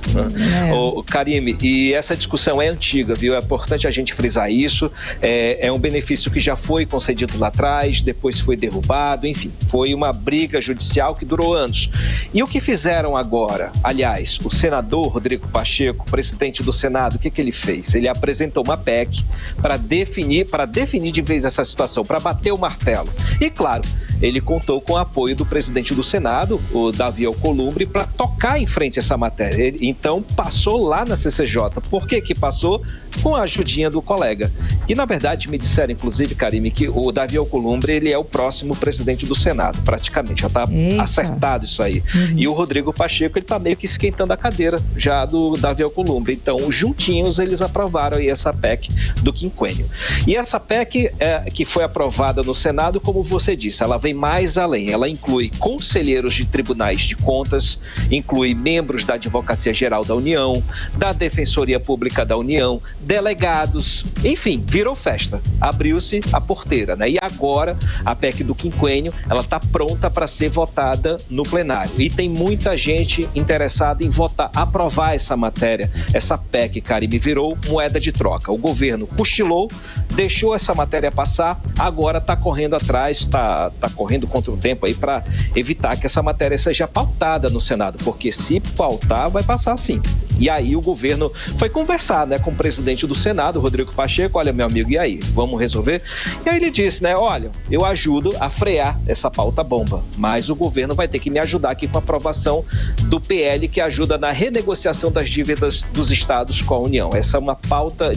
Karine, e essa discussão é antiga, viu? É importante a gente frisar isso. É um benefício que já foi concedido lá atrás, depois foi derrubado, enfim, foi uma briga judicial que durou anos. E o que fizeram agora? Aliás, o senador Rodrigo Pacheco, presidente do Senado, o que ele fez? Ele apresentou uma PEC para definir de vez essa situação, para bater o martelo. E, claro, ele contou com o apoio do presidente do Senado, o Davi Alcolumbre, para tocar em frente essa matéria. Ele, então, passou lá na CCJ. Por que passou? Com a ajudinha do colega. E, na verdade, me disseram, inclusive, Karime, que o Davi Alcolumbre, ele é o próximo presidente do Senado, praticamente. Já está acertado isso aí. E o Rodrigo Pacheco, ele está meio que esquentando a cadeira já do Davi Alcolumbre. Então, juntinhos, eles aprovaram aí essa PEC do quinquênio. E essa PEC que foi aprovada no Senado, como você disse, ela vem mais além. Ela inclui conselheiros de tribunais de contas, inclui membros da Advocacia Geral da União, da Defensoria Pública da União, delegados, enfim, virou festa. Abriu-se a porteira, né? E agora, a PEC do quinquênio, ela está pronta para ser votada no plenário. E tem muita gente interessada em aprovar essa matéria. Essa PEC, Karime, virou moeda de troca. O governo cochilou, deixou essa matéria passar, agora está correndo atrás, está correndo contra o tempo aí para evitar que essa matéria seja pautada no Senado, porque se pautar, vai passar sim. E aí o governo foi conversar, né, com o presidente do Senado, Rodrigo Pacheco. Olha, meu amigo, e aí? Vamos resolver? E aí ele disse, né, olha, eu ajudo a frear essa pauta bomba, mas o governo vai ter que me ajudar aqui com a aprovação do PL que ajuda na renegociação das dívidas dos estados com a União. Essa é uma pauta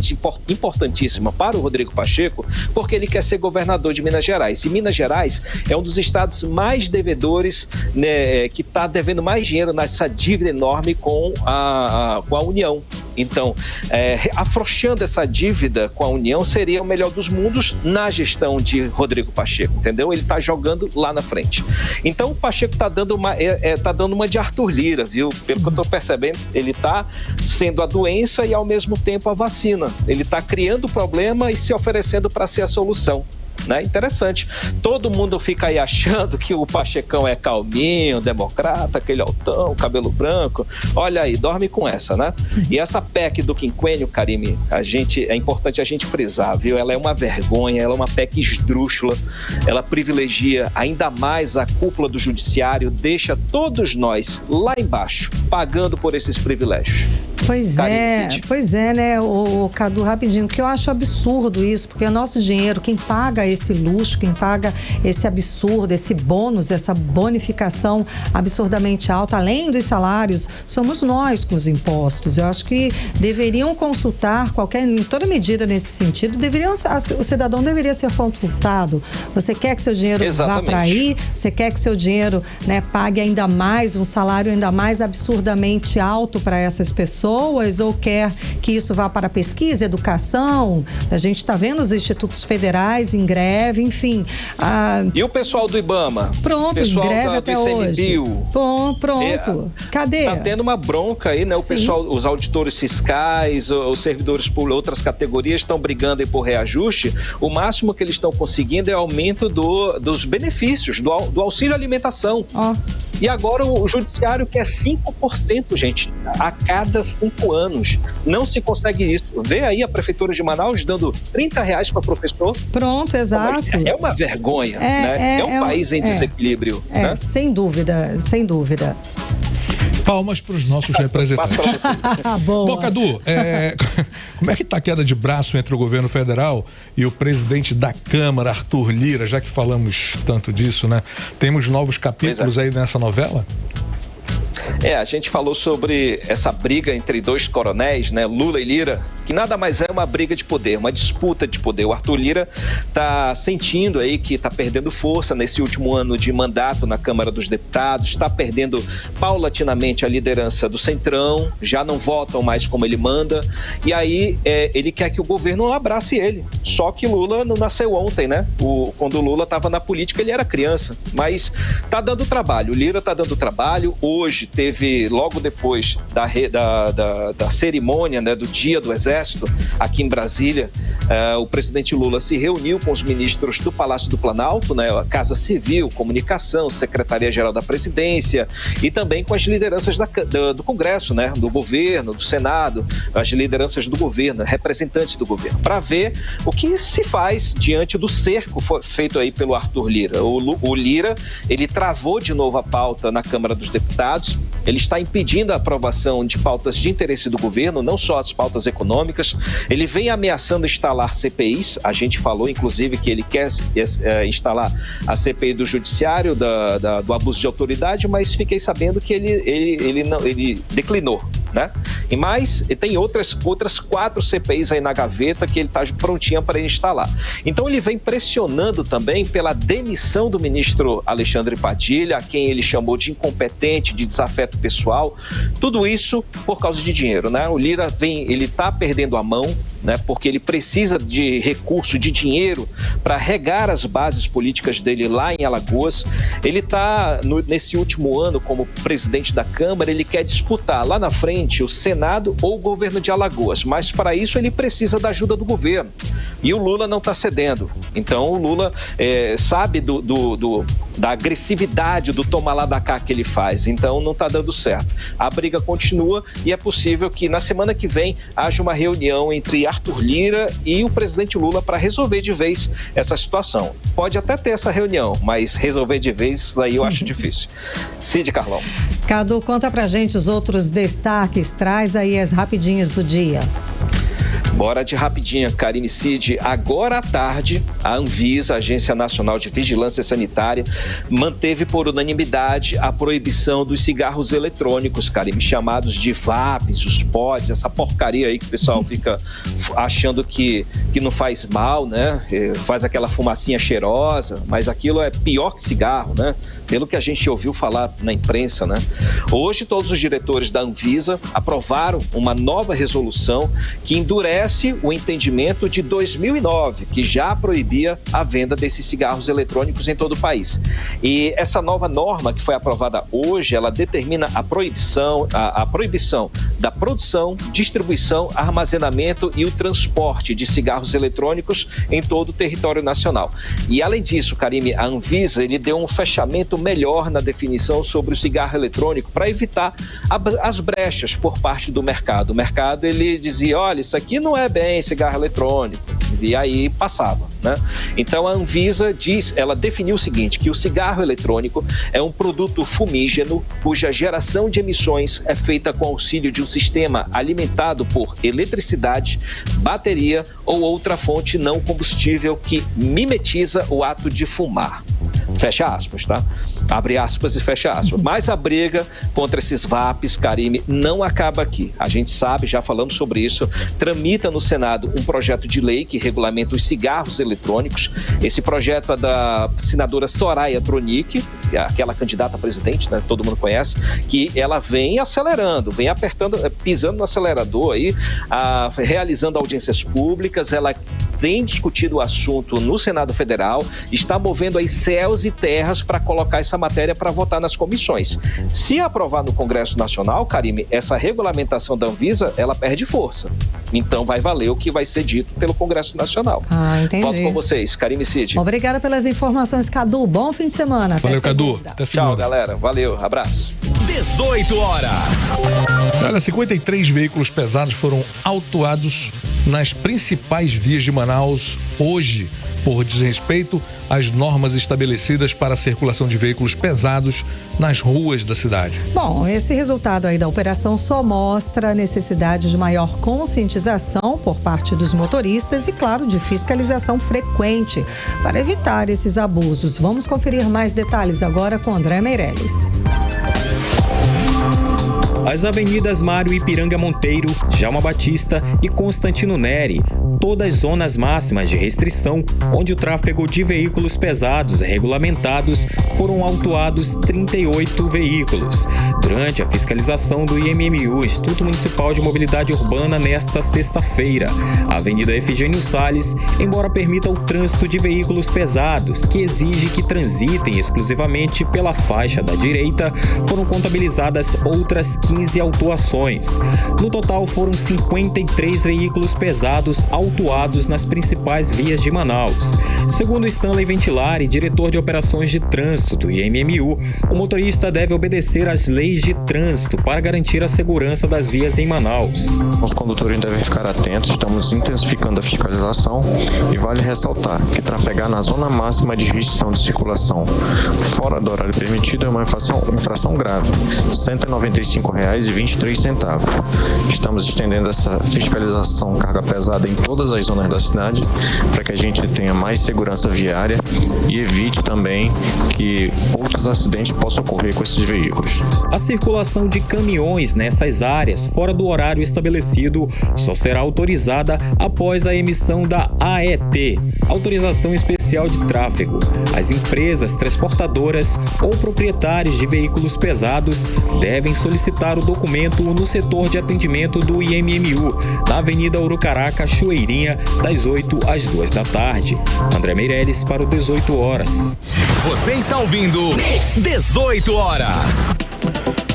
importantíssima para o Rodrigo Pacheco, porque ele quer ser governador de Minas Gerais. E Minas Gerais é um dos estados mais devedores, né, que está devendo mais dinheiro nessa dívida enorme com a União. Então, afrouxando essa dívida com a União seria o melhor dos mundos na gestão de Rodrigo Pacheco, entendeu? Ele está jogando lá na frente. Então, o Pacheco está dando uma de Arthur Lira, viu? Pelo que eu estou percebendo, ele está sendo a doença e, ao mesmo tempo, a vacina. Ele está criando o problema e se oferecendo para ser a solução. Né? Interessante. Todo mundo fica aí achando que o Pachecão é calminho, democrata, aquele altão, cabelo branco. Olha aí, dorme com essa, né? E essa PEC do quinquênio, Karime, é importante a gente frisar, viu? Ela é uma vergonha, ela é uma PEC esdrúxula, ela privilegia ainda mais a cúpula do judiciário, deixa todos nós lá embaixo, pagando por esses privilégios. Pois é, né, o Cadu, rapidinho, que eu acho absurdo isso, porque é nosso dinheiro, quem paga esse luxo, quem paga esse absurdo, esse bônus, essa bonificação absurdamente alta, além dos salários, somos nós com os impostos. Eu acho que deveriam consultar toda medida nesse sentido, o cidadão deveria ser consultado. Você quer que seu dinheiro vá para aí? Você quer que seu dinheiro, né, pague ainda mais, um salário ainda mais absurdamente alto para essas pessoas? Ou quer que isso vá para pesquisa, educação? A gente está vendo os institutos federais em greve, enfim. E o pessoal do IBAMA? Pronto, em greve até hoje. Pronto. Cadê? Tá tendo uma bronca aí, né? O pessoal, os auditores fiscais, os servidores por outras categorias estão brigando aí por reajuste. O máximo que eles estão conseguindo é aumento dos benefícios, do auxílio alimentação. E agora o judiciário quer 5%, gente, a cada 5 anos. Não se consegue isso. Vê aí a Prefeitura de Manaus dando R$30 para professor. Pronto, exato. É uma vergonha, né? É um país em desequilíbrio. Né? Sem dúvida. Palmas para os nossos representantes. Bom, Cadu, como é que está a queda de braço entre o governo federal e o presidente da Câmara, Arthur Lira, já que falamos tanto disso, né? Temos novos capítulos aí nessa novela? A gente falou sobre essa briga entre dois coronéis, né, Lula e Lira, que nada mais é uma briga de poder, uma disputa de poder. O Arthur Lira está sentindo aí que está perdendo força nesse último ano de mandato na Câmara dos Deputados, está perdendo paulatinamente a liderança do Centrão, já não votam mais como ele manda, e aí ele quer que o governo abrace ele. Só que Lula não nasceu ontem, né? Quando o Lula estava na política, ele era criança, mas está dando trabalho. O Lira está dando trabalho. Hoje teve, logo depois da cerimônia, né, do Dia do Exército, Exército, aqui em Brasília. O presidente Lula se reuniu com os ministros do Palácio do Planalto, né, a Casa Civil, Comunicação, Secretaria-Geral da Presidência e também com as lideranças do Congresso, né, do governo, do Senado, as lideranças do governo, representantes do governo, para ver o que se faz diante do cerco feito aí pelo Arthur Lira. O Lira, ele travou de novo a pauta na Câmara dos Deputados, ele está impedindo a aprovação de pautas de interesse do governo, não só as pautas econômicas, ele vem ameaçando instalar CPIs, a gente falou inclusive que ele quer instalar a CPI do Judiciário, do abuso de autoridade, mas fiquei sabendo que ele declinou, né? E mais, tem outras 4 CPIs aí na gaveta que ele está prontinha para instalar. Então ele vem pressionando também pela demissão do ministro Alexandre Padilha, a quem ele chamou de incompetente, de desafeto pessoal, tudo isso por causa de dinheiro, né? O Lira ele está perdendo a mão, né? Porque ele precisa de recurso, de dinheiro para regar as bases políticas dele lá em Alagoas. Ele está, nesse último ano como presidente da Câmara, ele quer disputar lá na frente o Senado ou o governo de Alagoas, mas para isso ele precisa da ajuda do governo. E o Lula não está cedendo. Então o Lula sabe da agressividade, do toma lá da cá que ele faz. Então não está dando certo. A briga continua e é possível que na semana que vem haja uma reunião entre Arthur Lira e o presidente Lula para resolver de vez essa situação. Pode até ter essa reunião, mas resolver de vez, isso daí eu acho difícil. Cid Carlão. Cadu, conta pra gente os outros destaques, traz aí as rapidinhas do dia. Bora de rapidinha, Karine, Cid. Agora à tarde, a Anvisa, Agência Nacional de Vigilância Sanitária, manteve por unanimidade a proibição dos cigarros eletrônicos, Karine, chamados de vapes, os pods, essa porcaria aí que o pessoal fica achando que não faz mal, né? Faz aquela fumacinha cheirosa, mas aquilo é pior que cigarro, né? Pelo que a gente ouviu falar na imprensa, né? Hoje, todos os diretores da Anvisa aprovaram uma nova resolução que endurece o entendimento de 2009, que já proibia a venda desses cigarros eletrônicos em todo o país. E essa nova norma que foi aprovada hoje, ela determina a proibição da produção, distribuição, armazenamento e o transporte de cigarros eletrônicos em todo o território nacional. E além disso, Karime, a Anvisa ele deu um fechamento melhor na definição sobre o cigarro eletrônico para evitar as brechas por parte do mercado. O mercado ele dizia, olha, isso aqui não é bem cigarro eletrônico, e aí passava, né? Então a Anvisa ela definiu o seguinte, que o cigarro eletrônico é um produto fumígeno cuja geração de emissões é feita com auxílio de um sistema alimentado por eletricidade, bateria ou outra fonte não combustível que mimetiza o ato de fumar. Fecha aspas, tá? Abre aspas e fecha aspas. Mas a briga contra esses vapes, Karime, não acaba aqui. A gente sabe, já falamos sobre isso, tramita no Senado um projeto de lei que regulamenta os cigarros eletrônicos. Esse projeto é da senadora Soraya Tronic, aquela candidata a presidente, né? Todo mundo conhece, que ela vem acelerando, vem apertando, pisando no acelerador aí, realizando audiências públicas. Ela tem discutido o assunto no Senado Federal, está movendo aí céus e terras para colocar essa matéria para votar nas comissões. Se aprovar no Congresso Nacional, Karime, essa regulamentação da Anvisa, ela perde força. Então vai valer o que vai ser dito pelo Congresso Nacional. Entendi. Volto com vocês, Karime Cid. Obrigada pelas informações, Cadu. Bom fim de semana. Valeu, Cadu. Até segunda. Tchau, galera. Valeu. Abraço. 18 horas. Olha, 53 veículos pesados foram autuados nas principais vias de Manaus hoje, por desrespeito às normas estabelecidas para a circulação de veículos pesados nas ruas da cidade. Bom, esse resultado aí da operação só mostra a necessidade de maior conscientização por parte dos motoristas e, claro, de fiscalização frequente para evitar esses abusos. Vamos conferir mais detalhes agora com André Meirelles. As avenidas Mário Ipiranga Monteiro, Djalma Batista e Constantino Neri, todas zonas máximas de restrição, onde o tráfego de veículos pesados regulamentados, foram autuados 38 veículos. Durante a fiscalização do IMMU, Instituto Municipal de Mobilidade Urbana, nesta sexta-feira, a Avenida Efigênio Salles, embora permita o trânsito de veículos pesados, que exige que transitem exclusivamente pela faixa da direita, foram contabilizadas outras 15 15 autuações. No total, foram 53 veículos pesados autuados nas principais vias de Manaus. Segundo Stanley Ventilari, diretor de operações de trânsito do IMMU, o motorista deve obedecer às leis de trânsito para garantir a segurança das vias em Manaus. Os condutores devem ficar atentos, estamos intensificando a fiscalização e vale ressaltar que trafegar na zona máxima de restrição de circulação fora do horário permitido é uma infração grave, R$ 195,23. Estamos estendendo essa fiscalização carga pesada em todas as zonas da cidade para que a gente tenha mais segurança viária e evite também que outros acidentes possam ocorrer com esses veículos. A circulação de caminhões nessas áreas fora do horário estabelecido só será autorizada após a emissão da AET, Autorização Especial de Tráfego. As empresas transportadoras ou proprietários de veículos pesados devem solicitar o documento no setor de atendimento do IMMU, na Avenida Urucará, Cachoeirinha, das 8 às 2 da tarde. André Meirelles para o 18 horas. Você está ouvindo 18 horas.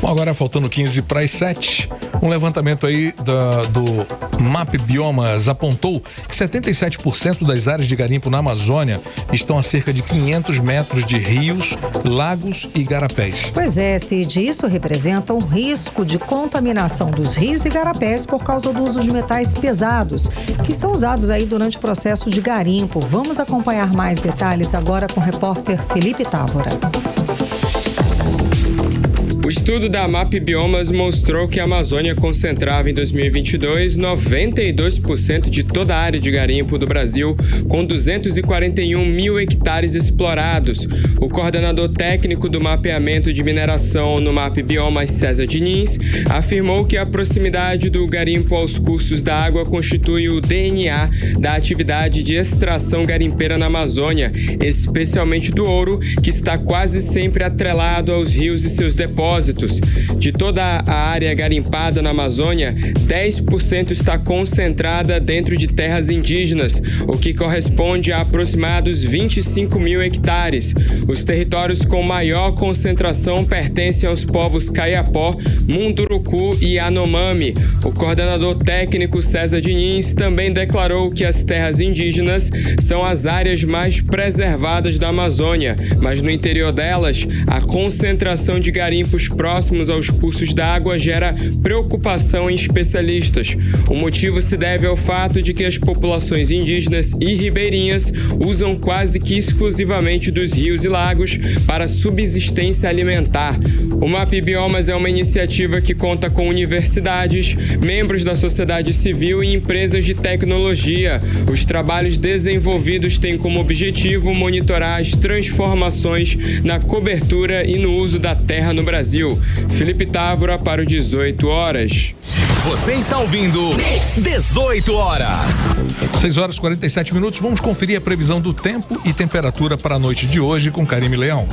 Bom, agora faltando 15 para as 7, um levantamento aí do MAP Biomas apontou que 77% das áreas de garimpo na Amazônia estão a cerca de 500 metros de rios, lagos e igarapés. Pois é, Cid, isso representa um risco de contaminação dos rios e igarapés por causa do uso de metais pesados, que são usados aí durante o processo de garimpo. Vamos acompanhar mais detalhes agora com o repórter Felipe Távora. O estudo da MAP Biomas mostrou que a Amazônia concentrava em 2022 92% de toda a área de garimpo do Brasil, com 241 mil hectares explorados. O coordenador técnico do mapeamento de mineração no MAP Biomas, César Diniz, afirmou que a proximidade do garimpo aos cursos da água constitui o DNA da atividade de extração garimpeira na Amazônia, especialmente do ouro, que está quase sempre atrelado aos rios e seus depósitos. De toda a área garimpada na Amazônia, 10% está concentrada dentro de terras indígenas, o que corresponde a aproximados 25 mil hectares. Os territórios com maior concentração pertencem aos povos Kayapó, Munduruku e Yanomami. O coordenador técnico César Diniz também declarou que as terras indígenas são as áreas mais preservadas da Amazônia, mas no interior delas, a concentração de garimpos próximos aos cursos d'água gera preocupação em especialistas. O motivo se deve ao fato de que as populações indígenas e ribeirinhas usam quase que exclusivamente dos rios e lagos para subsistência alimentar. O MAP Biomas é uma iniciativa que conta com universidades, membros da sociedade civil e empresas de tecnologia. Os trabalhos desenvolvidos têm como objetivo monitorar as transformações na cobertura e no uso da terra no Brasil. Felipe Távora para o 18 horas. Você está ouvindo 18 horas. 6 horas e 47 minutos. Vamos conferir a previsão do tempo e temperatura para a noite de hoje com Karime Leão.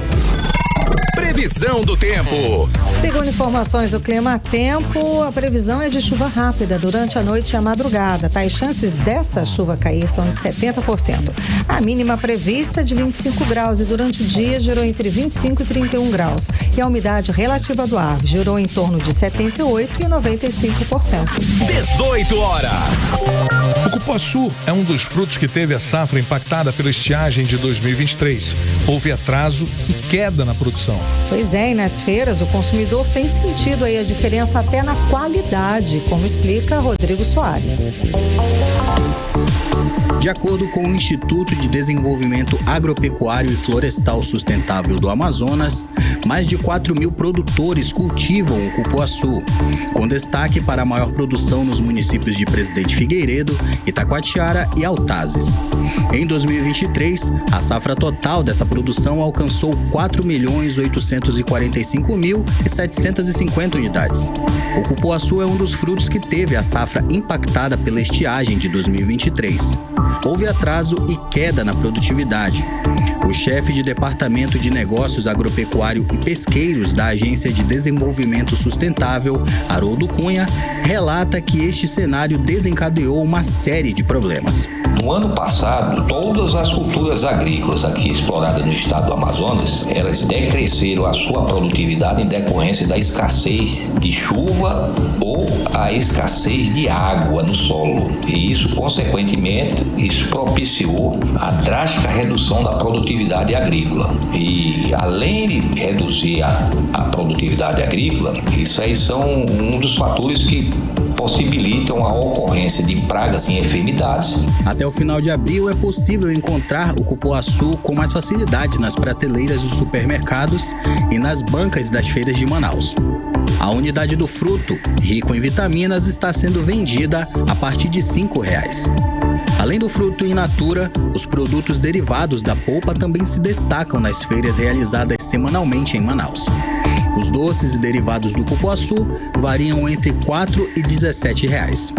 Previsão do tempo. Segundo informações do Clima Tempo, a previsão é de chuva rápida durante a noite e a madrugada, tá? As chances dessa chuva cair são de 70%. A mínima prevista é de 25 graus e durante o dia girou entre 25 e 31 graus. E a umidade relativa do ar girou em torno de 78% e 95%. 18 horas. O cupuaçu é um dos frutos que teve a safra impactada pela estiagem de 2023. Houve atraso e queda na produção. Pois é, e nas feiras o consumidor tem sentido aí a diferença até na qualidade, como explica Rodrigo Soares. De acordo com o Instituto de Desenvolvimento Agropecuário e Florestal Sustentável do Amazonas, mais de 4 mil produtores cultivam o cupuaçu, com destaque para a maior produção nos municípios de Presidente Figueiredo, Itacoatiara e Altazes. Em 2023, a safra total dessa produção alcançou 4.845.750 unidades. O cupuaçu é um dos frutos que teve a safra impactada pela estiagem de 2023. Houve atraso e queda na produtividade. O chefe de Departamento de Negócios Agropecuário e Pesqueiros da Agência de Desenvolvimento Sustentável, Haroldo Cunha, relata que este cenário desencadeou uma série de problemas. No ano passado, todas as culturas agrícolas aqui exploradas no estado do Amazonas, elas decresceram a sua produtividade em decorrência da escassez de chuva ou a escassez de água no solo. E isso, consequentemente, propiciou a drástica redução da produtividade agrícola. E além de reduzir a produtividade agrícola, isso aí são um dos fatores que possibilitam a ocorrência de pragas e enfermidades. Até o final de abril é possível encontrar o cupuaçu com mais facilidade nas prateleiras dos supermercados e nas bancas das feiras de Manaus. A unidade do fruto, rico em vitaminas, está sendo vendida a partir de R$ 5,00. Além do fruto in natura, os produtos derivados da polpa também se destacam nas feiras realizadas semanalmente em Manaus. Os doces e derivados do cupuaçu variam entre R$ 4,00 e R$ 17,00.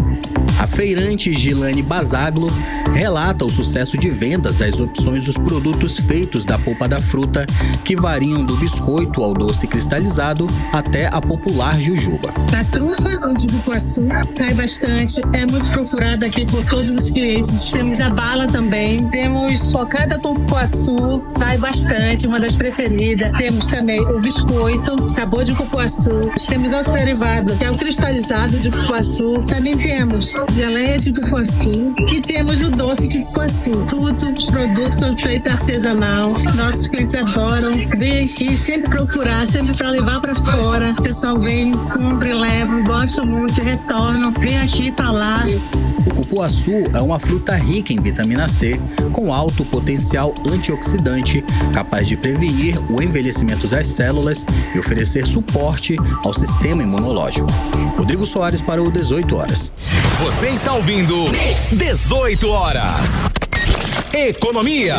A feirante Gilane Basaglo relata o sucesso de vendas das opções dos produtos feitos da polpa da fruta, que variam do biscoito ao doce cristalizado até a popular jujuba. A trufa de cupuaçu sai bastante, é muito procurada aqui por todos os clientes. Temos a bala também, temos cocada com cupuaçu, sai bastante, uma das preferidas. Temos também o biscoito, sabor de cupuaçu. Temos outro derivado, que é o cristalizado de cupuaçu. Também temos geleia de cupuaçu e temos o doce de cupuaçu. Todos os produtos são feitos artesanal. Nossos clientes adoram. Vem aqui sempre procurar, sempre para levar para fora. O pessoal vem, compra e leva, gosta muito, retornam. Vem aqui para lá. O cupuaçu é uma fruta rica em vitamina C, com alto potencial antioxidante, capaz de prevenir o envelhecimento das células e oferecer suporte ao sistema imunológico. Rodrigo Soares para o 18 horas. Você está ouvindo 18 horas. Economia.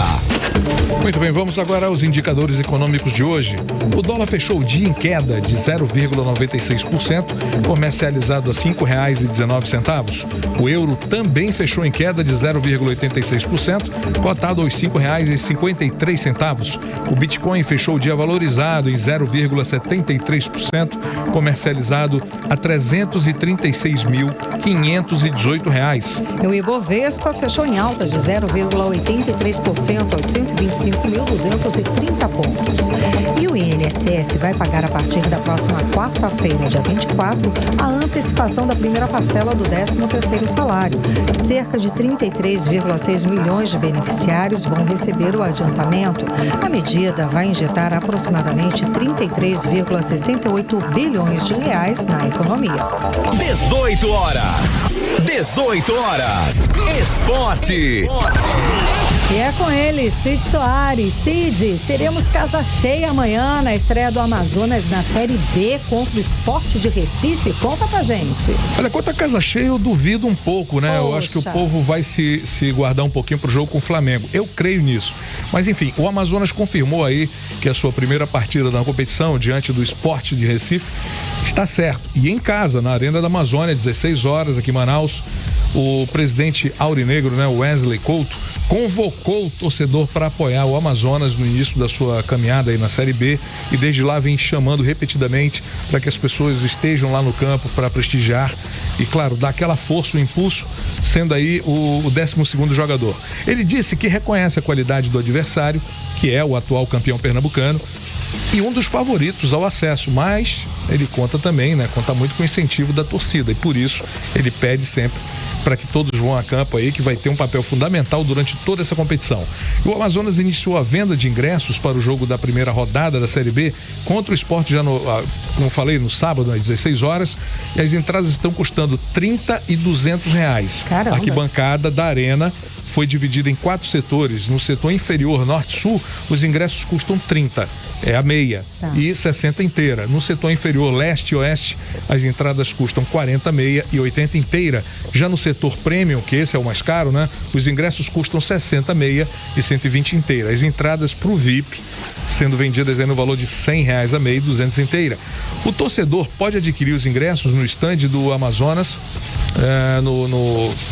Muito bem, vamos agora aos indicadores econômicos de hoje. O dólar fechou o dia em queda de 0,96%, comercializado a R$ 5,19. O euro também fechou em queda de 0,86%, cotado aos R$ 5,53. O Bitcoin fechou o dia valorizado em 0,73%, comercializado a R$ 336.518. E o Ibovespa fechou em alta de 0,83% aos 125.230 pontos. E o INSS vai pagar a partir da próxima quarta-feira, dia 24, a antecipação da primeira parcela do 13º salário. Cerca de 33,6 milhões de beneficiários vão receber o adiantamento. A medida vai injetar aproximadamente 33,68 bilhões de reais na economia. 18 horas. 18 horas. Esporte. E é com ele, Cid Soares. Cid, teremos casa cheia amanhã na estreia do Amazonas na Série B contra o Sport de Recife. Conta pra gente. Olha, quanto a casa cheia, eu duvido um pouco, né? Poxa. Eu acho que o povo vai se guardar um pouquinho pro jogo com o Flamengo. Eu creio nisso. Mas enfim, o Amazonas confirmou aí que a sua primeira partida na competição diante do Sport de Recife está certo. E em casa, na Arena da Amazônia, 16 horas aqui em Manaus, o presidente aurinegro, né, Wesley Couto, convocou o torcedor para apoiar o Amazonas no início da sua caminhada aí na Série B e desde lá vem chamando repetidamente para que as pessoas estejam lá no campo para prestigiar e, claro, dar aquela força, o impulso, sendo aí o 12º jogador. Ele disse que reconhece a qualidade do adversário, que é o atual campeão pernambucano, e um dos favoritos ao acesso, mas ele conta também, né? Conta muito com o incentivo da torcida e por isso ele pede sempre para que todos vão a campo aí, que vai ter um papel fundamental durante toda essa competição. O Amazonas iniciou a venda de ingressos para o jogo da primeira rodada da Série B contra o Sport já como falei, no sábado, às 16 horas, e as entradas estão custando R$30 e R$200. Caramba. A arquibancada da Arena foi dividida em 4 setores. No setor inferior norte-sul, os ingressos custam 30, é a meia, e 60 inteira. No setor inferior leste e oeste, as entradas custam 40 meia e 80 inteira. Já no setor premium, que esse é o mais caro, né? Os ingressos custam 60 meia e 120 inteira. As entradas pro VIP sendo vendidas aí no valor de R$100 a meia e 200 inteira. O torcedor pode adquirir os ingressos no estande do Amazonas,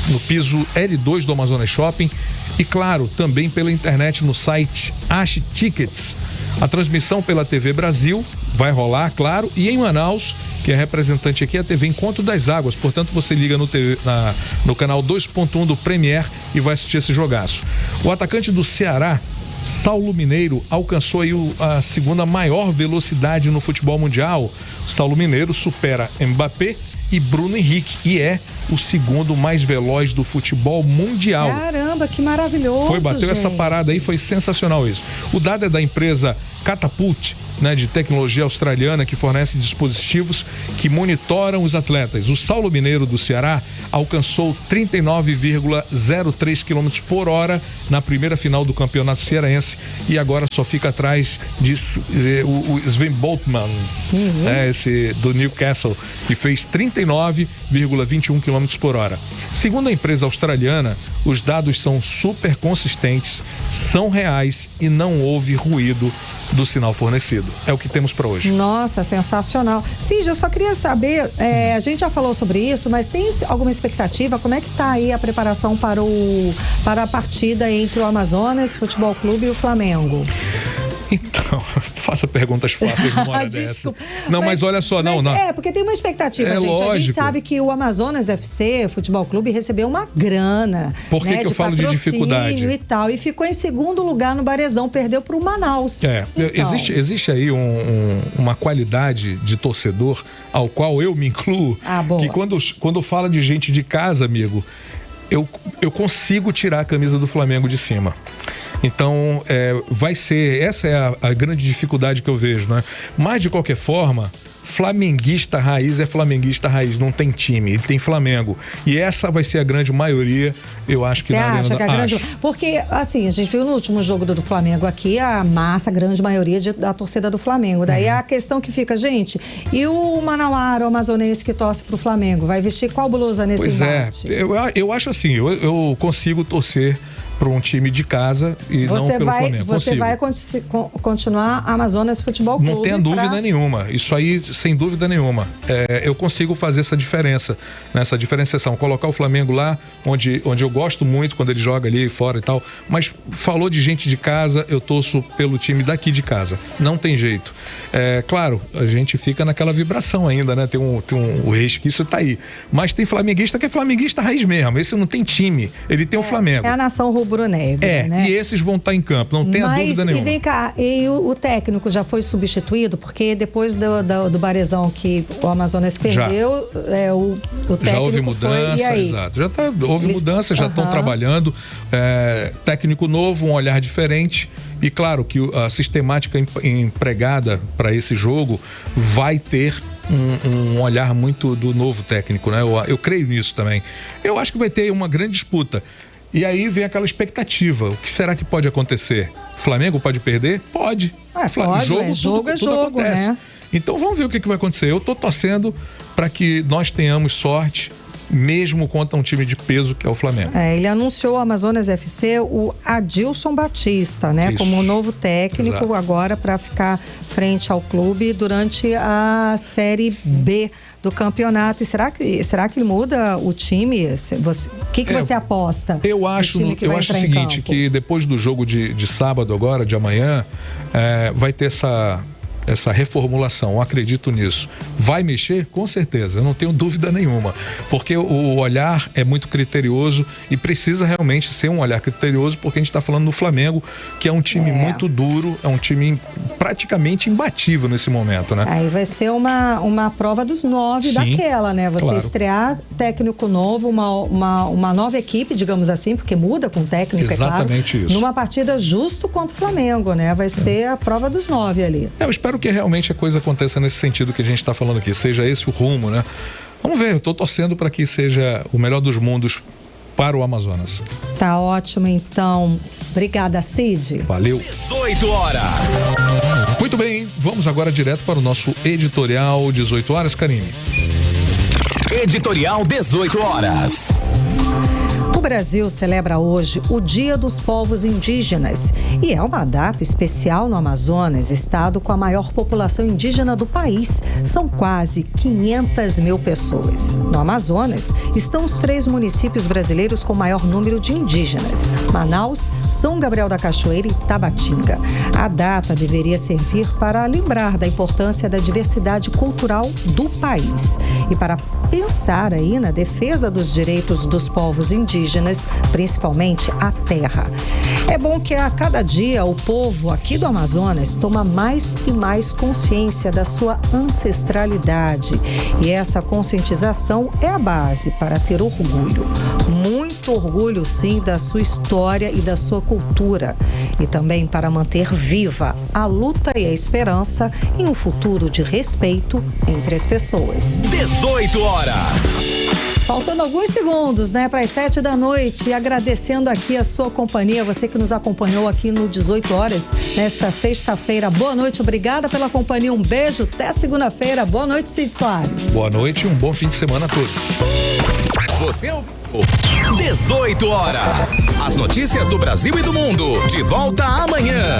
no piso L2 do Amazonas Shopping, e, claro, também pela internet no site Ache Tickets. A transmissão pela TV Brasil vai rolar, claro, e em Manaus, que é representante aqui, a TV Encontro das Águas. Portanto, você liga no canal 2.1 do Premier e vai assistir esse jogaço. O atacante do Ceará, Saulo Mineiro, alcançou aí a segunda maior velocidade no futebol mundial. Saulo Mineiro supera Mbappé e Bruno Henrique, e é o segundo mais veloz do futebol mundial. Caramba, que maravilhoso, bateu gente. Essa parada aí, foi sensacional isso. O dado é da empresa Catapult, né, de tecnologia australiana, que fornece dispositivos que monitoram os atletas. O Saulo Mineiro do Ceará alcançou 39,03 km por hora na primeira final do campeonato cearense e agora só fica atrás de o Sven Boltman, esse do Newcastle, que fez 39,21 km por hora. Segundo a empresa australiana, os dados são super consistentes, são reais e não houve ruído do sinal fornecido. É o que temos para hoje. Nossa, sensacional. Cid, eu só queria saber, a gente já falou sobre isso, mas tem alguma expectativa? Como é que tá aí a preparação para a partida entre o Amazonas Futebol Clube e o Flamengo? Então, faça perguntas fáceis numa hora dessa. Não, mas olha só, não. É, porque tem uma expectativa, gente. Lógico. A gente sabe que o Amazonas FC, Futebol Clube, recebeu uma grana. Por que, né, que eu falo de dificuldade? E tal, e ficou em segundo lugar no Barezão, perdeu para o Manaus. Então. Existe aí uma qualidade de torcedor ao qual eu me incluo, que quando fala de gente de casa, amigo, eu consigo tirar a camisa do Flamengo de cima. Então, essa é a grande dificuldade que eu vejo, né? Mas, de qualquer forma, flamenguista raiz é flamenguista raiz, não tem time, ele tem Flamengo. E essa vai ser a grande maioria, eu acho que Você acha que a grande... Porque, assim, a gente viu no último jogo do Flamengo aqui, a grande maioria da torcida do Flamengo. Daí a questão que fica, gente, e o manauara, o amazonense que torce pro Flamengo, vai vestir qual blusa nesse embate? Eu acho assim, eu consigo torcer para um time de casa e não pelo Flamengo. Você vai continuar Amazonas Futebol Clube. Não tem dúvida nenhuma. Isso aí, sem dúvida nenhuma. Eu consigo fazer essa diferença, nessa diferenciação. Colocar o Flamengo lá, onde eu gosto muito, quando ele joga ali fora e tal. Mas falou de gente de casa, eu torço pelo time daqui de casa. Não tem jeito. Claro, a gente fica naquela vibração ainda, né? Tem um resquício, tá aí. Mas tem flamenguista que é flamenguista raiz mesmo. Esse não tem time, ele tem o Flamengo. É a nação rubro-negra, né? E esses vão estar em campo, não tenha dúvida nenhuma. E vem cá, e o técnico já foi substituído? Porque depois do Barezão que o Amazonas perdeu, o técnico já houve mudança, exato. Houve mudança, já estão trabalhando. Técnico novo, um olhar diferente. E claro que a sistemática empregada para esse jogo vai ter um olhar muito do novo técnico, né? Eu creio nisso também. Eu acho que vai ter uma grande disputa. E aí vem aquela expectativa. O que será que pode acontecer? O Flamengo pode perder? Pode. Pode, jogo é jogo, né? Então vamos ver o que vai acontecer. Eu tô torcendo para que nós tenhamos sorte, mesmo contra um time de peso que é o Flamengo. Ele anunciou o Amazonas FC, o Adilson Batista, né? Isso. Como novo técnico. Exato. Agora para ficar frente ao clube durante a Série B do campeonato. E será que ele muda o time? O que você aposta? Eu acho o seguinte, que depois do jogo de sábado agora, de amanhã, vai ter essa reformulação, eu acredito nisso. Vai mexer? Com certeza, eu não tenho dúvida nenhuma, porque o olhar é muito criterioso e precisa realmente ser um olhar criterioso, porque a gente está falando do Flamengo, que é um time muito duro, é um time praticamente imbatível nesse momento, né? Aí vai ser uma prova dos 9 daquela, né? Você estrear técnico novo, uma nova equipe, digamos assim, porque muda com o técnico, exatamente, é claro. Isso. Numa partida justo contra o Flamengo, né? Vai ser a prova dos 9 ali. Eu espero que realmente a coisa aconteça nesse sentido que a gente está falando aqui, seja esse o rumo, né? Vamos ver, eu estou torcendo para que seja o melhor dos mundos para o Amazonas. Tá ótimo, então. Obrigada, Cid. Valeu. 18 horas. Muito bem, vamos agora direto para o nosso editorial 18 horas, Karine. Editorial 18 horas. O Brasil celebra hoje o Dia dos Povos Indígenas e é uma data especial no Amazonas, estado com a maior população indígena do país. São quase 500 mil pessoas. No Amazonas estão os 3 municípios brasileiros com maior número de indígenas: Manaus, São Gabriel da Cachoeira e Tabatinga. A data deveria servir para lembrar da importância da diversidade cultural do país e para pensar aí na defesa dos direitos dos povos indígenas, principalmente a terra. É bom que a cada dia o povo aqui do Amazonas toma mais e mais consciência da sua ancestralidade. E essa conscientização é a base para ter orgulho. Muito orgulho, sim, da sua história e da sua cultura. E também para manter viva a luta e a esperança em um futuro de respeito entre as pessoas. 18 horas. Faltando alguns segundos, né, para as 7 da noite, e agradecendo aqui a sua companhia, você que nos acompanhou aqui no 18 horas, nesta sexta-feira. Boa noite, obrigada pela companhia, um beijo, até segunda-feira. Boa noite, Cid Soares. Boa noite e um bom fim de semana a todos. Você ouviu? 18 horas. As notícias do Brasil e do mundo. De volta amanhã.